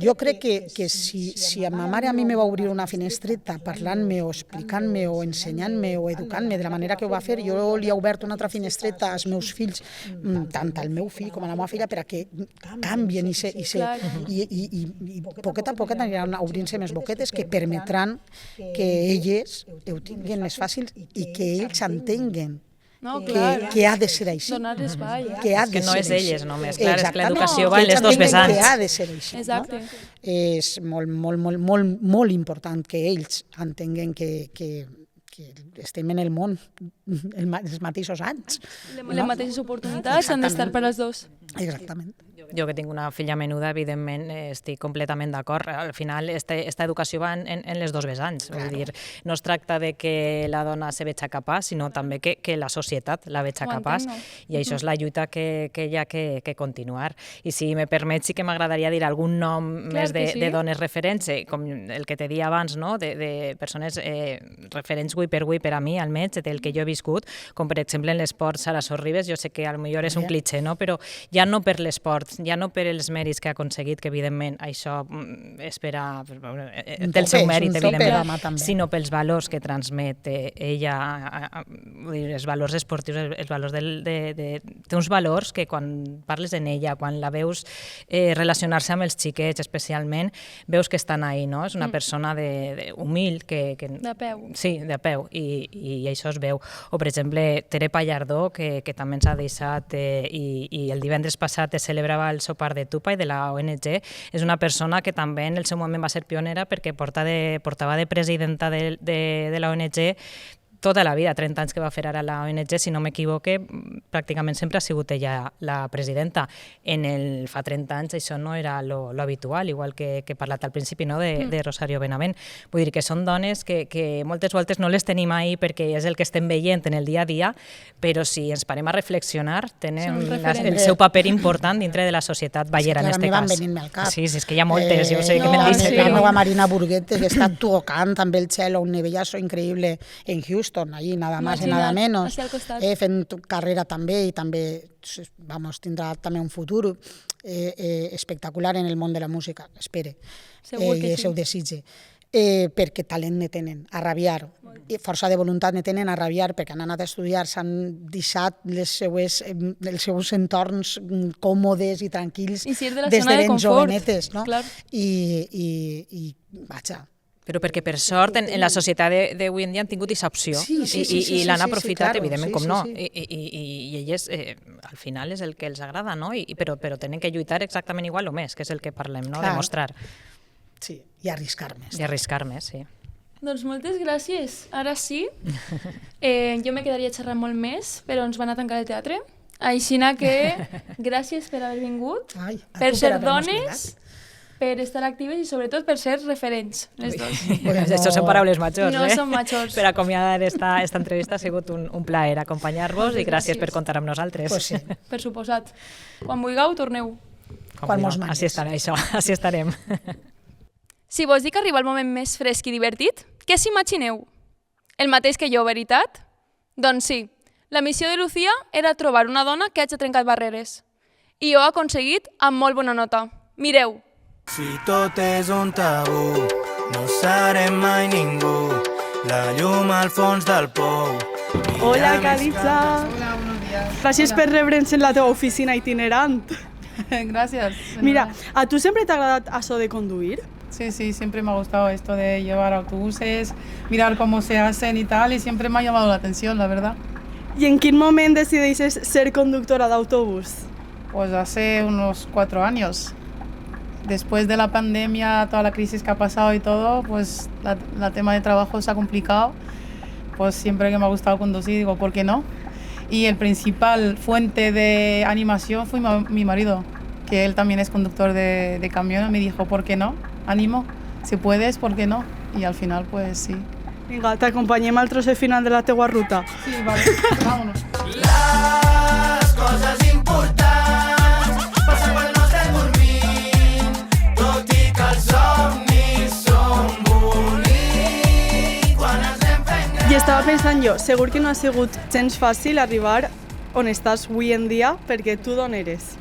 Jo crec que si a ma mare a mi me va obrir una finestreta parlant-me o explicant-me o ensenyant-me o educant-me de la manera que ho va fer, jo li he obert una altra finestreta als meus fills, tant al meu fill com a la meva filla, per a que canvien i poquet a poquet aniran obrint-se més boquetes que permetran que elles ho tinguin més fàcil i que ells entenguen que ha de ser així. Donar espai. Que no és elles només, clar, és que l'educació va en les dos vessants. Que ha de ser així. Exacte. És molt important que ells entenguen que estem en el món els mateixos anys. Les mateixes oportunitats han d'estar per als dos. Exactament. Jo que tinc una filla menuda, evidentment, estic completament d'acord. Al final, esta educació va en les dos vessants. Vull dir, no es tracta de que la dona se veja capaç, sinó també que la societat la veja capaç. I això és la lluita que hi ha que continuar. I si me permet, sí que m'agradaria dir algun nom més de dones referents, com el que te dia abans, no? De persones referents avui per a mi, almenys, del que jo he viscut, com per exemple en l'esport Sara Sorribes. Jo sé que potser és un cliché, no? Però ja no per l'esport, ja no per els mèrits que ha aconseguit, que evidentment això és per a... del seu mèrit, evidentment, sinó pels valors que transmet ella, els valors esportius, els valors té uns valors que quan parles en ella, quan la veus relacionar-se amb els xiquets especialment, veus que estan ahí, no? És una persona humil, de peu. Sí, de peu, i això es veu. O, per exemple, Tere Pallardó, que també ens ha deixat, i el divendres passat es celebrava el sopar de Tupa i de la ONG, és una persona que també en el seu moment va ser pionera perquè portava de presidenta de la ONG tota la vida, 30 anys que va fer ara la ONG, si no m'equivoque, pràcticament sempre ha sigut ella la presidenta. Fa 30 anys això no era lo habitual, igual que he parlat al principi, no? de Rosario Benavent. Vull dir que són dones que moltes voltes no les tenim ahí perquè és el que estem veient en el dia a dia, però si ens parem a reflexionar, tenen el seu paper important dintre de la societat ballera, en aquest cas. A mi van venint-me al cap. Sí, és que hi ha moltes, jo sé que me'n dice. La meva Marina Burguete, que està tocant també el cello, un nivellazo increïble en Houston, allí nada más y nada menos, fent carrera també, i també tindrà també un futur espectacular en el món de la música, espere, i el seu desitge. Perquè talent ne tenen, a rabiar, i força de voluntat ne tenen a rabiar, perquè han anat a estudiar, s'han deixat els seus entorns còmodes i tranquils des de ben jovenetes, no? I vaja. Però perquè per sort en la societat d'avui en dia han tingut aquesta opció i l'han aprofitat, evidentment, com no. I elles, al final, és el que els agrada, no? Però tenen que lluitar exactament igual o més, que és el que parlem, no? Demostrar. Sí, i arriscar més. I arriscar més, sí. Doncs moltes gràcies. Ara sí. Jo me quedaria xerrant molt més, però ens van a tancar el teatre. Aixina que gràcies per haver vingut, per ser dones, per estar actives i sobretot per ser referents, les dos. Això són paraules majors, No són majors. Per acomiadar esta entrevista ha sigut un plaer acompanyar-vos i gràcies per comptar amb nosaltres. Pues sí. Per suposat. Quan vulgueu, torneu. Quan mos mandes. Així estarà això, així estarem. Si vos dic que arriba el moment més fresc i divertit, què s'imagineu? El mateix que jo, veritat? Doncs sí, la missió de Lucía era trobar una dona que hagi trencat barreres. I jo he aconseguit amb molt bona nota. Mireu. Si tot és un tabú, no serem mai ningú, la llum al fons del pou. Hola, Calitza. Hola, buenos días. Gràcies per rebre'ns en la teva oficina itinerant. Gracias. Mira, ¿a tu siempre te ha agradado eso de conduir? Sí, siempre me ha gustado esto de llevar autobuses, mirar cómo se hacen y tal, y siempre me ha llamado la atención, la verdad. ¿Y en qué momento decidiste ser conductora de autobús? Pues hace unos 4 años. Después de la pandemia, toda la crisis que ha pasado y todo, pues la tema de trabajo se ha complicado. Pues siempre que me ha gustado conducir, digo, ¿por qué no? Y el principal fuente de animación fue mi marido, que él también es conductor de camión, y me dijo, ¿por qué no? Ánimo, si puedes, ¿por qué no? Y al final, pues sí. Vinga, t'acompanyem al trosset final de la teua ruta. Sí, vale, vámonos. Les coses importants passen quan no estem dormint, tot i que els somnis són bonics quan ens anem fent grans. I estava pensant jo, segur que no ha sigut gens fàcil arribar on estàs avui en dia, perquè tu d'on eres?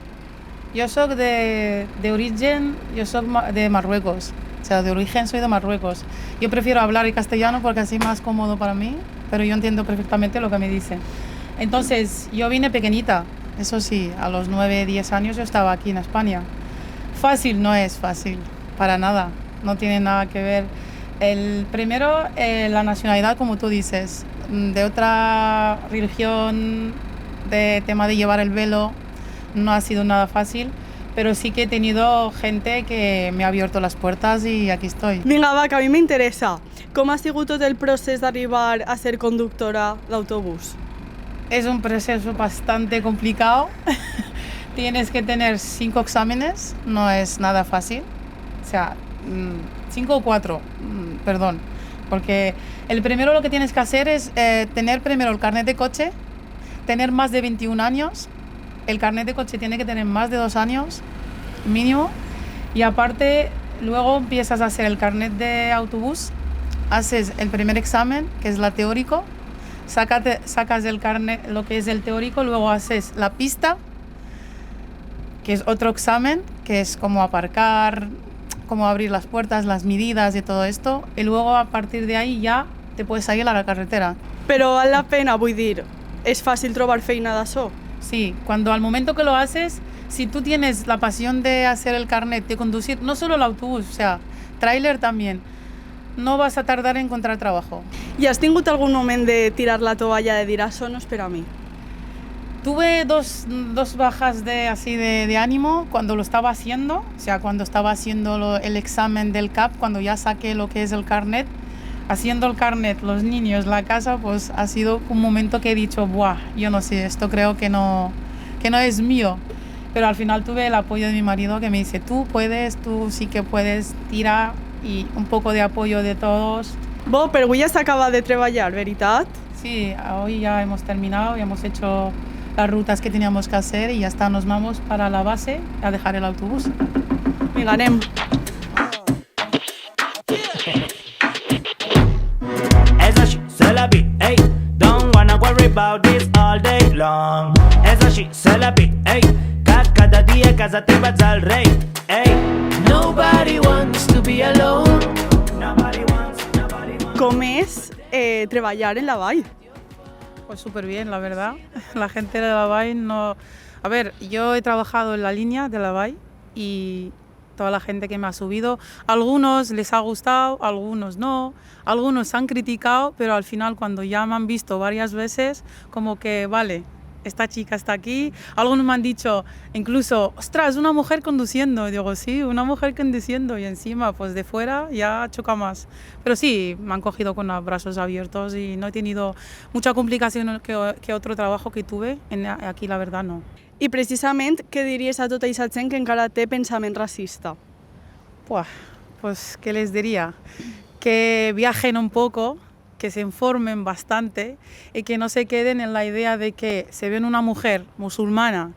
Yo soy de origen, yo soy de Marruecos, o sea, de origen soy de Marruecos. Yo prefiero hablar en castellano porque así es más cómodo para mí, pero yo entiendo perfectamente lo que me dicen. Entonces, yo vine pequeñita, eso sí, a los 9, 10 años yo estaba aquí en España. Fácil no es fácil, para nada, no tiene nada que ver. Primero, la nacionalidad, como tú dices, de otra religión, de tema de llevar el velo, no ha sido nada fácil, pero sí que he tenido gente que me ha abierto las puertas y aquí estoy. Vinga, va, que a mi m'interessa. Com ha sigut tot el procés d'arribar a ser conductora d'autobús? Es un proceso bastante complicado. Tienes que tener 5 exámenes, no es nada fácil. O sea, 5 o 4, perdón. Porque el primero lo que tienes que hacer es tener primero el carnet de coche, tener más de 21 años. El carnet de coche tiene que tener más de 2 años mínimo y aparte luego empiezas a hacer el carnet de autobús, haces el primer examen que es la teórico, sacas el carnet, lo que es el teórico, luego haces la pista que es otro examen que es como aparcar, cómo abrir las puertas, las medidas y todo esto y luego a partir de ahí ya te puedes salir a la carretera. Però val la pena, vull dir, és fàcil trobar feina d'això? Sí, cuando al momento que lo haces, si tú tienes la pasión de hacer el carnet, de conducir, no solo el autobús, o sea, tráiler también, no vas a tardar en encontrar trabajo. I has tingut algun moment de tirar la toalla, de dir, això no és per a mi? Tuve dos bajas de ánimo cuando lo estaba haciendo, o sea, cuando estaba haciendo el examen del CAP, cuando ya saqué lo que es el carnet, haciendo el carnet, los niños, la casa, pues ha sido un momento que he dicho, buah, yo no sé, esto creo que no es mío. Pero al final tuve el apoyo de mi marido que me dice, tú puedes, tú sí que puedes, tira, y un poco de apoyo de todos. Bo, però avui ja s'acaba de treballar, veritat? Sí, hoy ya hemos terminado, ya hemos hecho las rutas que teníamos que hacer y ya está, nos vamos para la base a dejar el autobús. Vinga, anem. És així, se la vi, ey. Don't wanna worry about this all day long. És així, se la vi, ey. Que cada dia a casa teva ets el rei, ey. Nobody wants to be alone. Nobody wants. Com és treballar en la vall? Pues súper bien, la verdad. La gente de la Vall no... A ver, yo he trabajado en la línea de la Vall y toda la gente que me ha subido, algunos les ha gustado, algunos no, algunos han criticado, pero al final cuando ya me han visto varias veces, como que vale, esta chica está aquí. Algunos me han dicho incluso, ostras, una mujer conduciendo. Y digo, sí, una mujer conduciendo, y encima pues de fuera ya choca más. Pero sí, me han cogido con los brazos abiertos y no he tenido mucha complicación que otro trabajo que tuve. Aquí la verdad no. I precisament, què diries a tota aquesta gent que encara té pensament racista? Pues, ¿qué les diría? Que viajen un poco, que se informen bastante y que no se queden en la idea de que se ven una mujer musulmana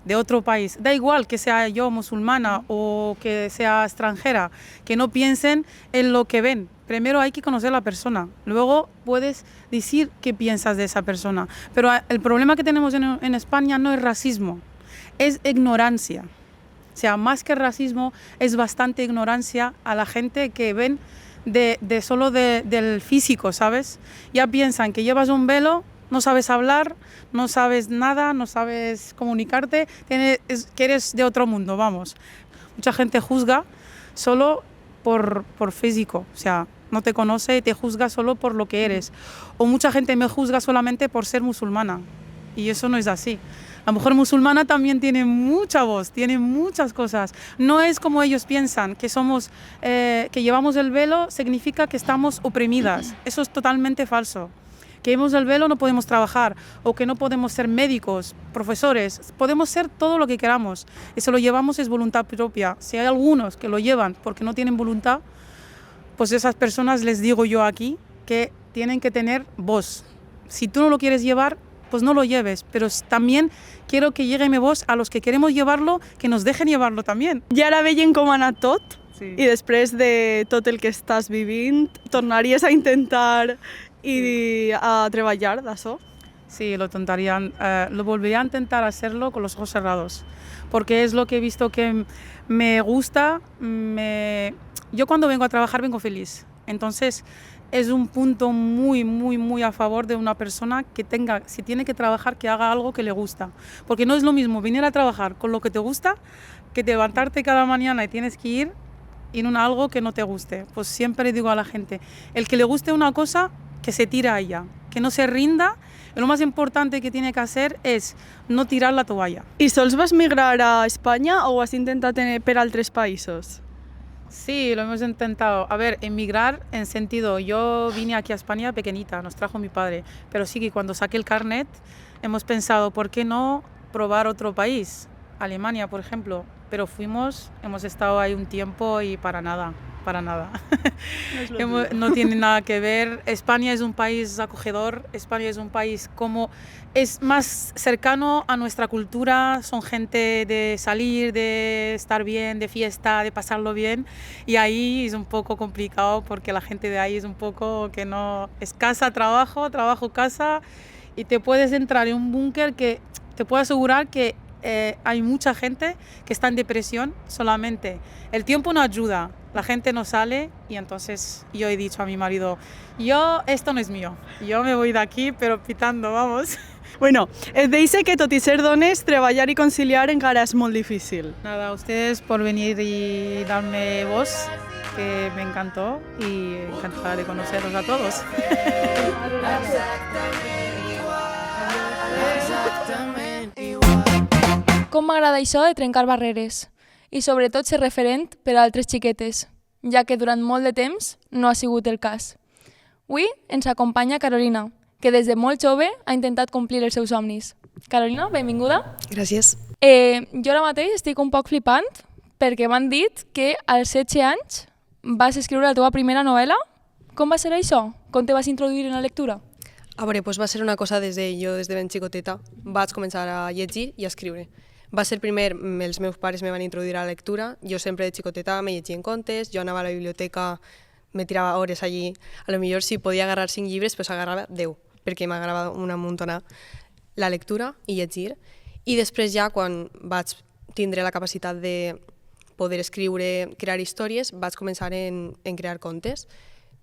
de otro país, da igual que sea yo musulmana o que sea extranjera, que no piensen en lo que ven. Primero hay que conocer a la persona, luego puedes decir qué piensas de esa persona. Pero el problema que tenemos en España no es racismo, es ignorancia. O sea, más que racismo es bastante ignorancia a la gente que ven de solo del físico, ¿sabes? Ya piensan que llevas un velo, no sabes hablar, no sabes nada, no sabes comunicarte, que eres de otro mundo, vamos. Mucha gente juzga solo por físico, o sea, no te conoce y te juzga solo por lo que eres. O mucha gente me juzga solamente por ser musulmana, y eso no es así. La mujer musulmana también tiene mucha voz, tiene muchas cosas. No es como ellos piensan, que somos, que llevamos el velo significa que estamos oprimidas. Eso es totalmente falso. Que llevamos el velo no podemos trabajar, o que no podemos ser médicos, profesores. Podemos ser todo lo que queramos. Y si lo llevamos es voluntad propia. Si hay algunos que lo llevan porque no tienen voluntad, pues esas personas les digo yo aquí que tienen que tener voz. Si tú no lo quieres llevar, pues no lo lleves, pero también quiero que llegue mi voz a los que queremos llevarlo, que nos dejen llevarlo también. I ara veient com ha anat tot, Sí. i després de tot el que estàs vivint, tornaries a intentar ir a treballar d'això? Sí, lo volvería a intentar hacerlo con los ojos cerrados, porque es lo que he visto que me gusta. Yo cuando vengo a trabajar vengo feliz, entonces es un punto muy, muy, muy a favor de una persona que si tiene que trabajar, que haga algo que le gusta, porque no es lo mismo venir a trabajar con lo que te gusta que levantarte cada mañana y tienes que ir en algo que no te guste. Pues siempre digo a la gente, el que le guste una cosa, que se tira a ella, que no se rinda. Lo más importante que tiene que hacer es no tirar la toalla. I sols vas migrar a Espanya o has intentat per altres països? Sí, lo hemos intentado. A ver, emigrar en sentido, yo vine aquí a España pequeñita, nos trajo mi padre, pero sí que cuando saqué el carnet hemos pensado, ¿por qué no probar otro país? Alemania, por ejemplo, pero hemos estado ahí un tiempo y para nada. No tiene nada que ver. España es un país acogedor, España es un país es más cercano a nuestra cultura, son gente de salir, de estar bien, de fiesta, de pasarlo bien, y ahí es un poco complicado porque la gente de ahí es un poco que no, es casa, trabajo, casa, y te puedes entrar en un búnker que te puedo asegurar que hay mucha gente que está en depresión solamente. El tiempo no ayuda, la gente no sale, y entonces yo he dicho a mi marido, esto no es mío, yo me voy de aquí pero pitando, vamos. Bueno, et deixe que tot i ser dones, treballar i conciliar encara és molt difícil. Nada, a ustedes por venir y darme voz, que me encantó, y encantada de conoceros a todos. Com m'agrada això de trencar barreres, i sobretot ser referent per a altres xiquetes, ja que durant molt de temps no ha sigut el cas. Avui ens acompanya Carolina, que des de molt jove ha intentat complir els seus somnis. Carolina, benvinguda. Gràcies. Jo ara mateix estic un poc flipant perquè m'han dit que als 16 anys vas escriure la teva primera novel·la. Com va ser això? Com te vas introduir en la lectura? A veure, doncs va ser una cosa des de ben xicoteta. Vaig començar a llegir i a escriure. Va ser primer, els meus pares me van introduir a la lectura. Jo sempre de xicoteta me llegia en contes, jo anava a la biblioteca, me tirava hores allí. A lo millor si podia agarrar 5 llibres, doncs agarrava 10, perquè m'agradava una muntona la lectura i llegir. I després ja, quan vaig tindre la capacitat de poder escriure, crear històries, vaig començar en crear contes.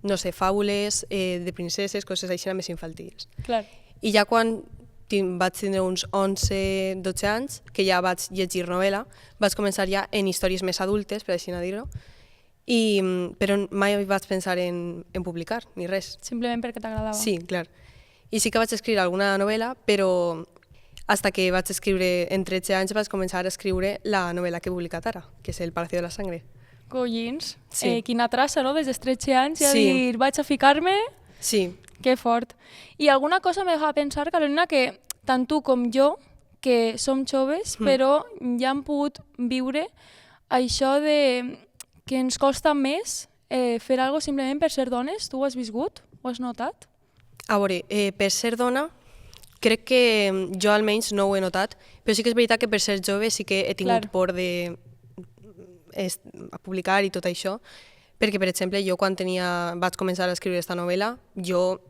No sé, fàbules, de princeses, coses així més infantils. Clar. I ja quan vaig tindre uns 11-12 anys, que ja vaig llegir novel·la, vaig començar ja en històries més adultes, per així dir-ho, però mai vaig pensar en publicar, ni res. Simplement perquè t'agradava. Sí, clar. I sí que vaig escriure alguna novel·la, però hasta que vaig escriure, en 13 anys vaig començar a escriure la novel·la que he publicat ara, que és El Palacio de la Sangre. Collins, Sí. quina traça, no? Des dels 13 anys ja Sí. dir, vaig a ficar-me, Sí, que fort. I alguna cosa me fa pensar, Carolina, que tant tu com jo, que som joves, però ja hem pogut viure això de que ens costa més fer alguna cosa simplement per ser dones. Tu ho has viscut? Ho has notat? a veure, per ser dona, crec que jo almenys no ho he notat, però sí que és veritat que per ser jove sí que he tingut Clar. por de publicar i tot això, perquè, per exemple, jo quan vaig començar a escriure aquesta novel·la, jo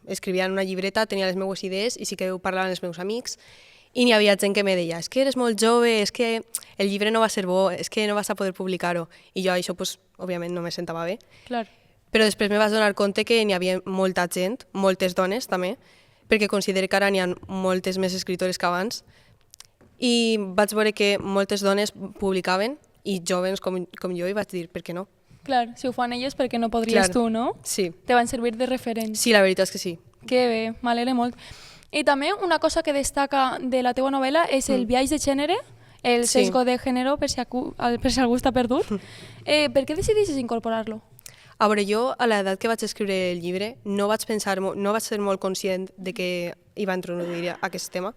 escrivia en una llibreta, tenia les meves idees i sí que ho parlava amb els meus amics i n'hi havia gent que me deia, és que eres molt jove, és que el llibre no va ser bo, és que no vas a poder publicar-ho. I jo això, pues, òbviament, no me sentava bé. Clar. Però després me vaig donar compte que n'hi havia molta gent, moltes dones també, perquè considero que ara n'hi ha moltes més escritores que abans, i vaig veure que moltes dones publicaven, i joves com jo, i vaig dir, per què no? Clar, si ho fan elles, perquè no podries Clar. tu, no? Sí, Te van servir de referents. sí, la veritat és que sí. Que bé, m'alegra molt. I també una cosa que destaca de la teva novel·la és el biaix de gènere, el Sí. sesgo de gènere, per si algú està perdut. Per què decideixes incorporar-lo? A veure, jo a l'edat que vaig escriure el llibre no vaig ser molt conscient de que hi va introduir aquest tema,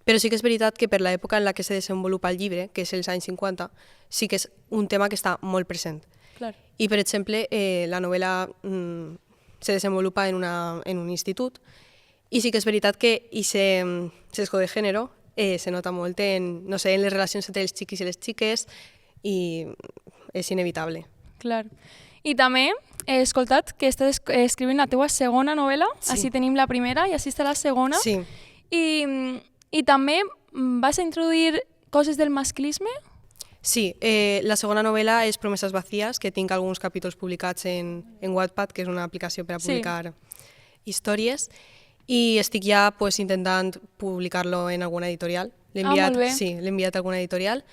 però sí que és veritat que per l'època en la que se desenvolupa el llibre, que és els anys 50, sí que és un tema que està molt present. Clar. I, per exemple, la novel·la se desenvolupa en un institut i sí que és veritat que aquest sesgo de gènere se nota molt en les relacions entre els xiquis i les xiques i és inevitable. Clar. I també he escoltat que estàs escrivint la teva segona novel·la, Sí. així tenim la primera i així està la segona. Sí, I també vas a introduir coses del masclisme? sí, la segona novel·la és Promeses vacíes, que tinc alguns capítols publicats en Wattpad, que és una aplicació per a Sí. publicar històries, i estic ja intentant publicar-lo en alguna editorial. molt bé. Sí, l'he enviat a alguna editorial.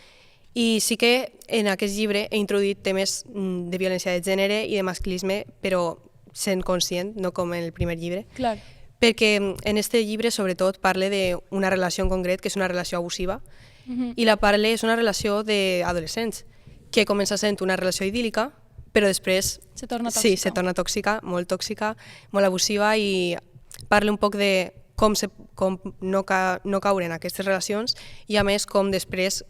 I sí que en aquest llibre he introduït temes de violència de gènere i de masclisme, però sent conscient, no com en el primer llibre, Clar. perquè en aquest llibre sobretot parla d'una relació en concret, que és una relació abusiva, i la parla és una relació d'adolescents, que comença sent una relació idíl·lica, però després Se torna tòxica. sí, se torna tòxica, molt abusiva, i parla un poc de com no caure en aquestes relacions i a més com després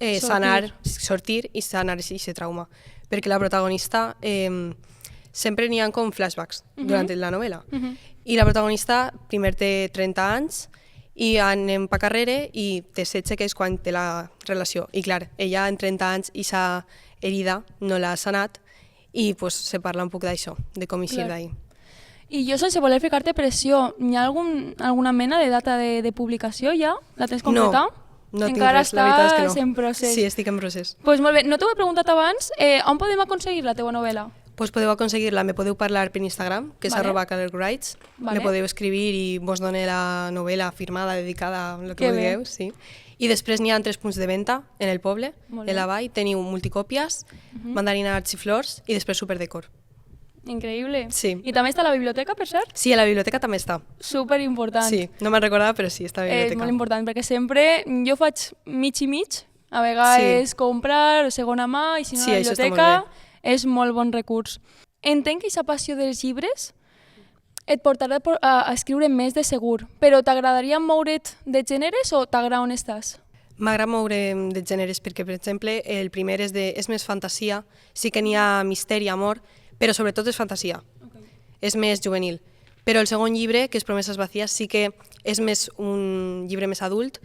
sortir i sanar aquest trauma. Perquè la protagonista sempre n'hi ha com flashbacks durant la novel·la. I la protagonista primer té 30 anys i anem pa carrere i té 16, que és quan té la relació. I clar, ella en 30 anys i s'ha herida, no l'ha sanat, i se parla un poc d'això, de com eixir Clar. d'ahí. I jo, sense voler ficar-te pressió, hi ha alguna mena de data de publicació ja? La tens concreta? No tinc Encara res, la veritat és que no. estàs en procés. Sí, estic en procés. Pues molt bé, no t'ho he preguntat abans, on podem aconseguir la teva novel·la? Pues podeu aconseguir-la, me podeu parlar per Instagram, que és Vale. @colorgrites. Vale. Me podeu escribir i vos done la novel·la firmada, dedicada, el que Que bé. vulgueu. Sí. I després n'hi ha 3 punts de venda en el poble, Molt en bé. la vall. Teniu multicòpies, mandarina, arts i flors i després superdecor. Increïble. Sí. I també està a la biblioteca, per cert? Sí, a la biblioteca també està. Super important. Sí, no me'n recordava, però sí, està a la És biblioteca. molt important, perquè sempre jo faig mig i mig, a vegades comprar segona mà i si no Sí, a la això està biblioteca molt és molt bon recurs. Entenc que aquesta passió dels llibres et portarà a escriure més de segur, però t'agradaria moure't de gèneres o t'agrada on estàs? M'agrada moure de gèneres perquè, per exemple, el primer és més fantasia, sí que n'hi ha misteri, amor, però sobretot és fantasia, és més juvenil. Però el segon llibre, que és Promeses vacías, sí que és més un llibre més adult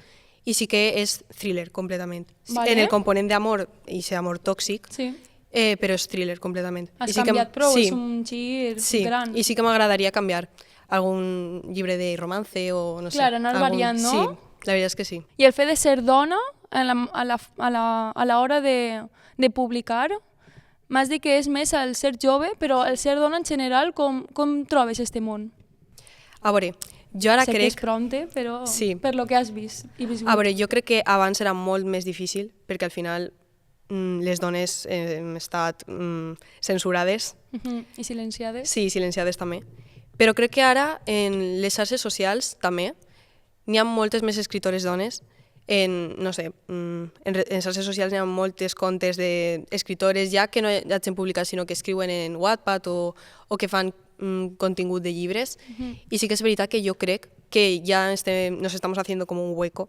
i sí que és thriller completament. Vale. En el component d'amor, i ser amor tòxic, Sí. però és thriller completament. Has I sí canviat prou, sí, és un gir sí, gran. i sí que m'agradaria canviar algun llibre de romance o no sé. Clar, anar variant, no? Sí, la veritat és que sí. I el fet de ser dona a l'hora de publicar, m'has dit que és més el ser jove, però el ser dona en general, com trobes este món? A veure, jo ara sé que és crec... pronte, però Sí. per lo que has vist i viscut. A veure, jo crec que abans era molt més difícil, perquè al final les dones hem estat censurades, I silenciades. sí, silenciades també. Però crec que ara en les xarxes socials també n'hi ha moltes més escritores dones. No sé, en xarxes socials n'hi ha moltes comptes d'escritores ja que no hagin publicat, sinó que escriuen en Wattpad o que fan contingut de llibres. I sí que és veritat que jo crec que ja nos estamos haciendo como un hueco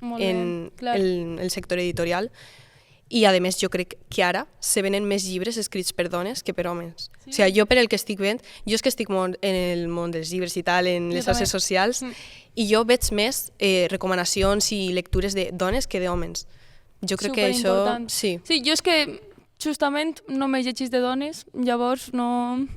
Molt bé, en clar. el sector editorial. I, a més, jo crec que ara se venen més llibres escrits per dones que per homes. Sí. O sigui, jo per el que estic veient, jo és que estic molt en el món dels llibres i tal, en les xarxes socials, i jo veig més recomanacions i lectures de dones que d'homes. Jo crec que això... Superimportant. Sí. Sí, jo és que justament no m'he llegit de dones, llavors no...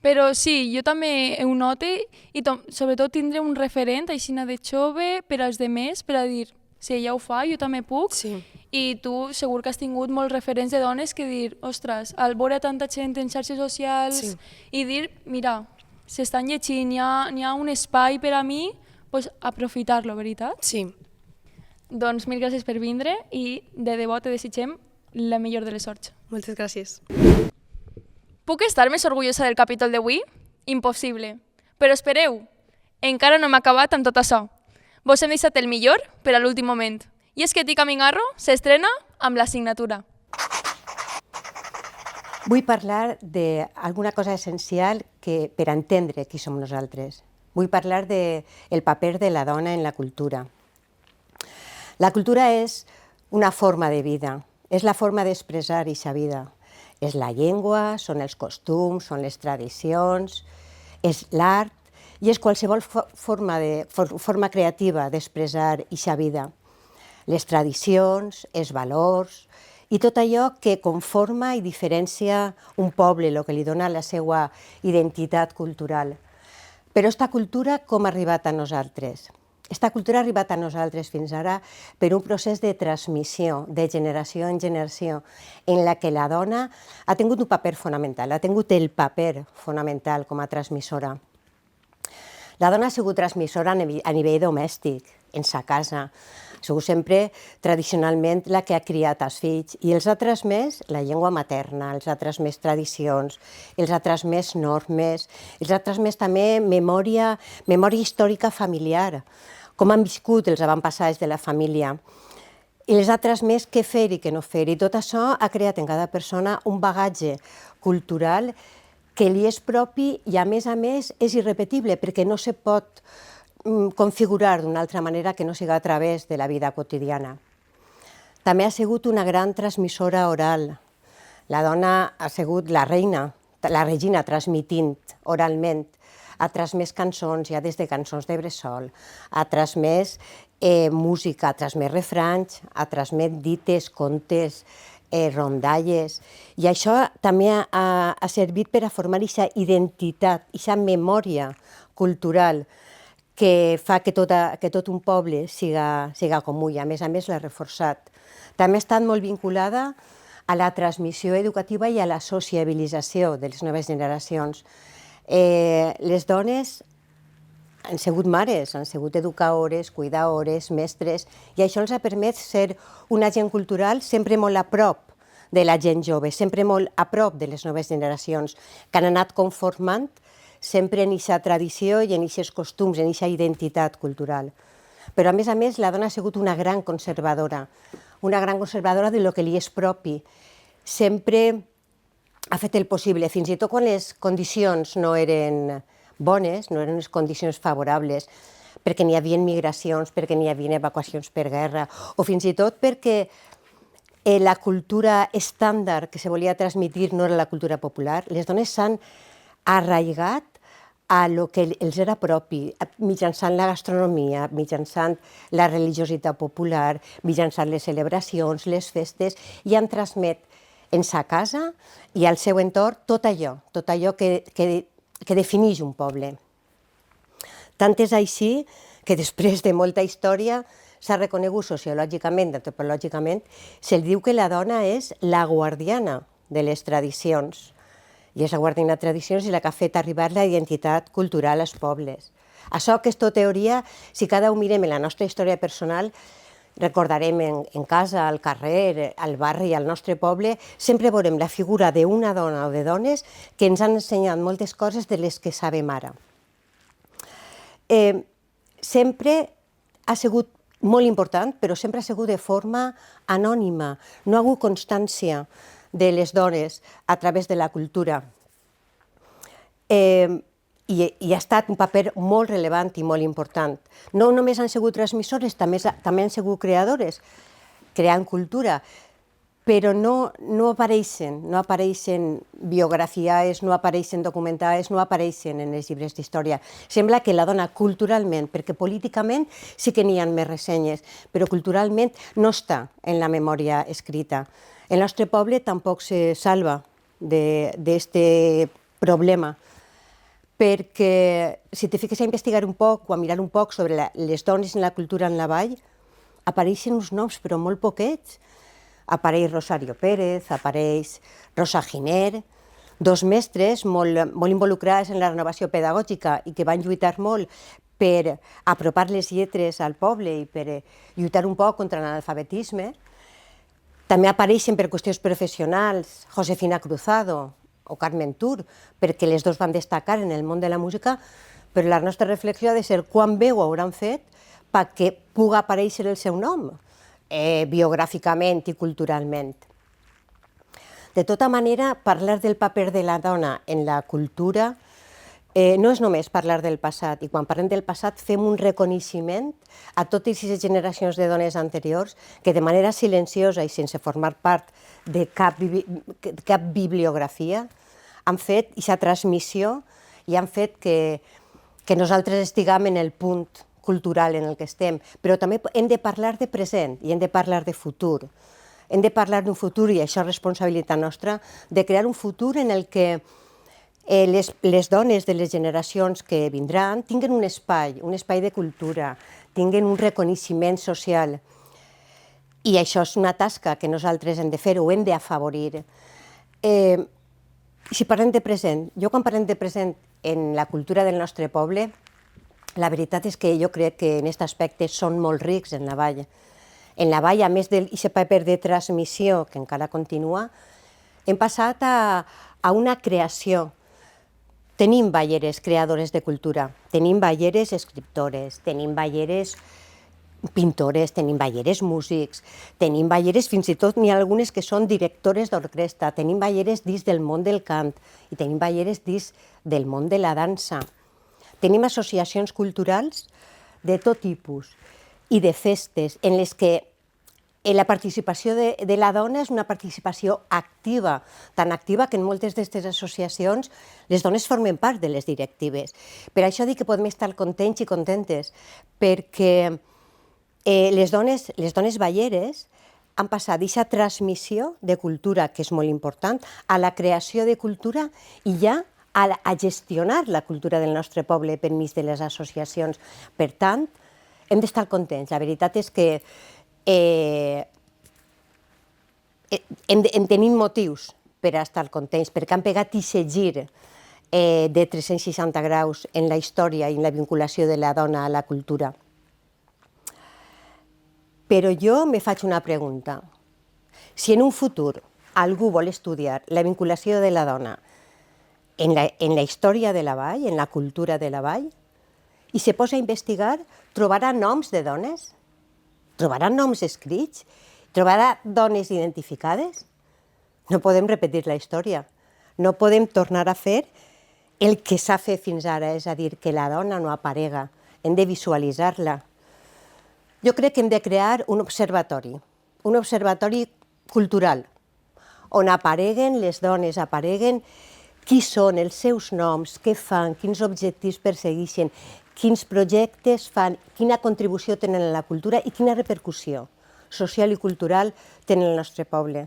Però sí, jo també ho note i sobretot tindre un referent aixina de jove per als demés, per a dir, si ella ho fa, jo també puc. Sí. I tu segur que has tingut molts referents de dones que dir, ostres, al veure tanta gent en xarxes socials Sí. i dir, mira, s'estan llegint, hi ha un espai per a mi, doncs aprofitar-lo, veritat? Sí. Doncs mil gràcies per vindre i de debò te desitgem la millor de les sorts. Moltes gràcies. Puc estar més orgullosa del capítol d'avui? Impossible. Però espereu, encara no hem acabat amb tot això. Vos hem deixat el millor per a l'últim moment. I és que Tica Mingarro s'estrena amb la signatura. Vull parlar d'alguna cosa essencial per entendre qui som nosaltres. Vull parlar del paper de la dona en la cultura. La cultura és una forma de vida, és la forma d'expressar aquesta vida. És la llengua, són els costums, són les tradicions, és l'art i és qualsevol forma creativa d'expressar aquesta vida. Les tradicions, els valors i tot allò que conforma i diferencia un poble, el que li dona la seva identitat cultural. Però aquesta cultura com ha arribat a nosaltres? Aquesta cultura ha arribat a nosaltres fins ara per un procés de transmissió, de generació en generació, en la que la dona ha tingut un paper fonamental, ha tingut el paper fonamental com a transmissora. La dona ha sigut transmissora a nivell domèstic, en sa casa, ha sigut sempre tradicionalment la que ha criat els fills i els ha transmès la llengua materna, els ha transmès tradicions, els ha transmès normes, els ha transmès també memòria històrica familiar, com han viscut els avantpassats de la família. I els ha transmès què fer i què no fer. I tot això ha creat en cada persona un bagatge cultural que li és propi i, a més, és irrepetible, perquè no se pot configurar d'una altra manera que no sigui a través de la vida quotidiana. També ha sigut una gran transmissora oral. La dona ha sigut la regina transmitint oralment. Ha transmès cançons, ja des de cançons de bressol, ha transmès música, ha transmès refranys, ha transmès dites, contes, rondalles, i això també ha servit per a formar aquesta identitat, aquesta memòria cultural que fa que tot un poble siga comú i, a més, l'ha reforçat. També ha estat molt vinculada a la transmissió educativa i a la sociabilització de les noves generacions. Les dones han sigut mares, han sigut educadores, cuidadores, mestres, i això els ha permès ser un agent cultural sempre molt a prop de la gent jove, sempre molt a prop de les noves generacions, que han anat conformant sempre en aquesta tradició i en aquests costums, en aquesta identitat cultural. Però, a més, la dona ha sigut una gran conservadora de lo que li és propi. Sempre ha fet el possible, fins i tot quan les condicions no eren bones, no eren unes condicions favorables, perquè n'hi havia migracions, perquè n'hi havia evacuacions per guerra, o fins i tot perquè la cultura estàndard que se volia transmitir no era la cultura popular. Les dones s'han arraigat a lo que els era propi, mitjançant la gastronomia, mitjançant la religiositat popular, mitjançant les celebracions, les festes, i han transmet en sa casa i al seu entorn tot allò que defineix un poble. Tant és així que després de molta història s'ha reconegut sociològicament, antropològicament, se'l diu que la dona és la guardiana de les tradicions, i és la guardiana de tradicions i la que ha fet arribar la identitat cultural als pobles. Això, aquesta teoria, si cada un mirem en la nostra història personal, recordarem en casa, al carrer, al barri, al nostre poble, sempre veurem la figura d'una dona o de dones que ens han ensenyat moltes coses de les que sabem ara. Sempre ha sigut molt important, però sempre ha sigut de forma anònima. No ha hagut constància de les dones a través de la cultura. I ha estat un paper molt rellevant i molt important. No només han sigut transmissores, també han sigut creadores, creant cultura, però no apareixen biografiades, no apareixen documentades, no apareixen en els llibres d'història. Sembla que la dona culturalment, perquè políticament sí que n'hi ha més ressenyes, però culturalment no està en la memòria escrita. El nostre poble tampoc se salva d'aquest problema, perquè si te fiques a investigar un poc o a mirar un poc sobre les dones en la cultura en la vall, apareixen uns noms, però molt poquets. Apareix Rosario Pérez, apareix Rosa Giner, dos mestres molt involucrades en la renovació pedagògica i que van lluitar molt per apropar les lletres al poble i per lluitar un poc contra l'analfabetisme. També apareixen per qüestions professionals Josefina Cruzado o Carmen Tur, perquè les dos van destacar en el món de la música, però la nostra reflexió ha de ser quan bé ho hauran fet perquè pugui aparèixer el seu nom, biogràficament i culturalment. De tota manera, parlar del paper de la dona en la cultura no és només parlar del passat, i quan parlem del passat fem un reconeixement a totes les generacions de dones anteriors que de manera silenciosa i sense formar part de cap bibliografia han fet aquesta transmissió i han fet que nosaltres estiguem en el punt cultural en el que estem, però també hem de parlar de present i hem de parlar de futur. Hem de parlar d'un futur, i això és responsabilitat nostra, de crear un futur en el que les dones de les generacions que vindran tinguen un espai de cultura, tinguen un reconeixement social. I això és una tasca que nosaltres hem de fer, ho hem d'afavorir. Si parlem de present, jo quan parlem de present en la cultura del nostre poble, la veritat és que jo crec que en aquest aspecte són molt rics en la vall. En la vall, a més d'aquest paper de transmissió que encara continua, hem passat a una creació. Tenim balleres creadores de cultura, tenim balleres escriptores, tenim balleres pintores, tenim balleres músics, tenim balleres, fins i tot n'hi ha algunes que són directores d'orquestra, tenim balleres dins del món del cant i tenim balleres dins del món de la dansa. Tenim associacions culturals de tot tipus i de festes en les que la participació de la dona és una participació activa, tan activa que en moltes d'aquestes associacions les dones formen part de les directives. Per això dic que podem estar contents i contentes, perquè les dones balleres han passat d'aquesta transmissió de cultura, que és molt important, a la creació de cultura i ja a gestionar la cultura del nostre poble per mig de les associacions. Per tant, hem d'estar contents. La veritat és que tenim motius per estar contents, perquè han pegat aquest gir de 360 graus en la història i en la vinculació de la dona a la cultura. Però jo me faig una pregunta. Si en un futur algú vol estudiar la vinculació de la dona en la història de la vall, en la cultura de la vall, i se posa a investigar, trobarà noms de dones? Trobarà noms escrits? Trobarà dones identificades? No podem repetir la història. No podem tornar a fer el que s'ha fet fins ara, és a dir, que la dona no aparega, hem de visualitzar-la. Jo crec que hem de crear un observatori cultural, on apareguen les dones, apareguen qui són, els seus noms, què fan, quins objectius persegueixen, quins projectes fan, quina contribució tenen a la cultura i quina repercussió social i cultural tenen al nostre poble.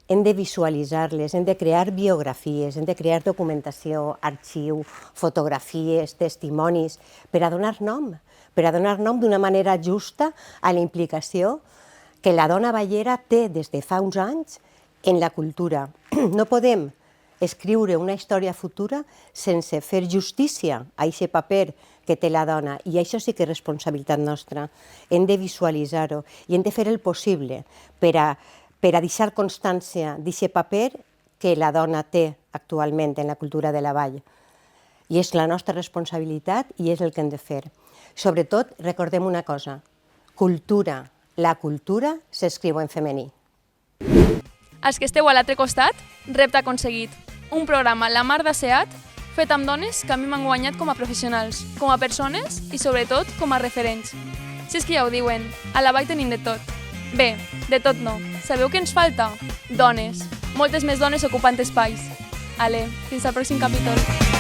Hem de visualitzar-les, hem de crear biografies, hem de crear documentació, arxiu, fotografies, testimonis, per a donar nom d'una manera justa a la implicació que la dona ballera té des de fa uns anys en la cultura. No podem escriure una història futura sense fer justícia a aquest paper que té la dona, i això sí que és responsabilitat nostra. Hem de visualitzar-ho i hem de fer el possible per a deixar constància d'aquest paper que la dona té actualment en la cultura de la ball. I és la nostra responsabilitat i és el que hem de fer. Sobretot, recordem una cosa, cultura. La cultura s'escriu en femení. Els que esteu a l'altre costat, repte aconseguit. Un programa la mar deseat, fet amb dones que a mi m'han guanyat com a professionals, com a persones i sobretot com a referents. Si és que ja ho diuen, a la vall tenim de tot. Bé, de tot no. Sabeu què ens falta? Dones. Moltes més dones ocupant espais. Ale, fins al pròxim capítol.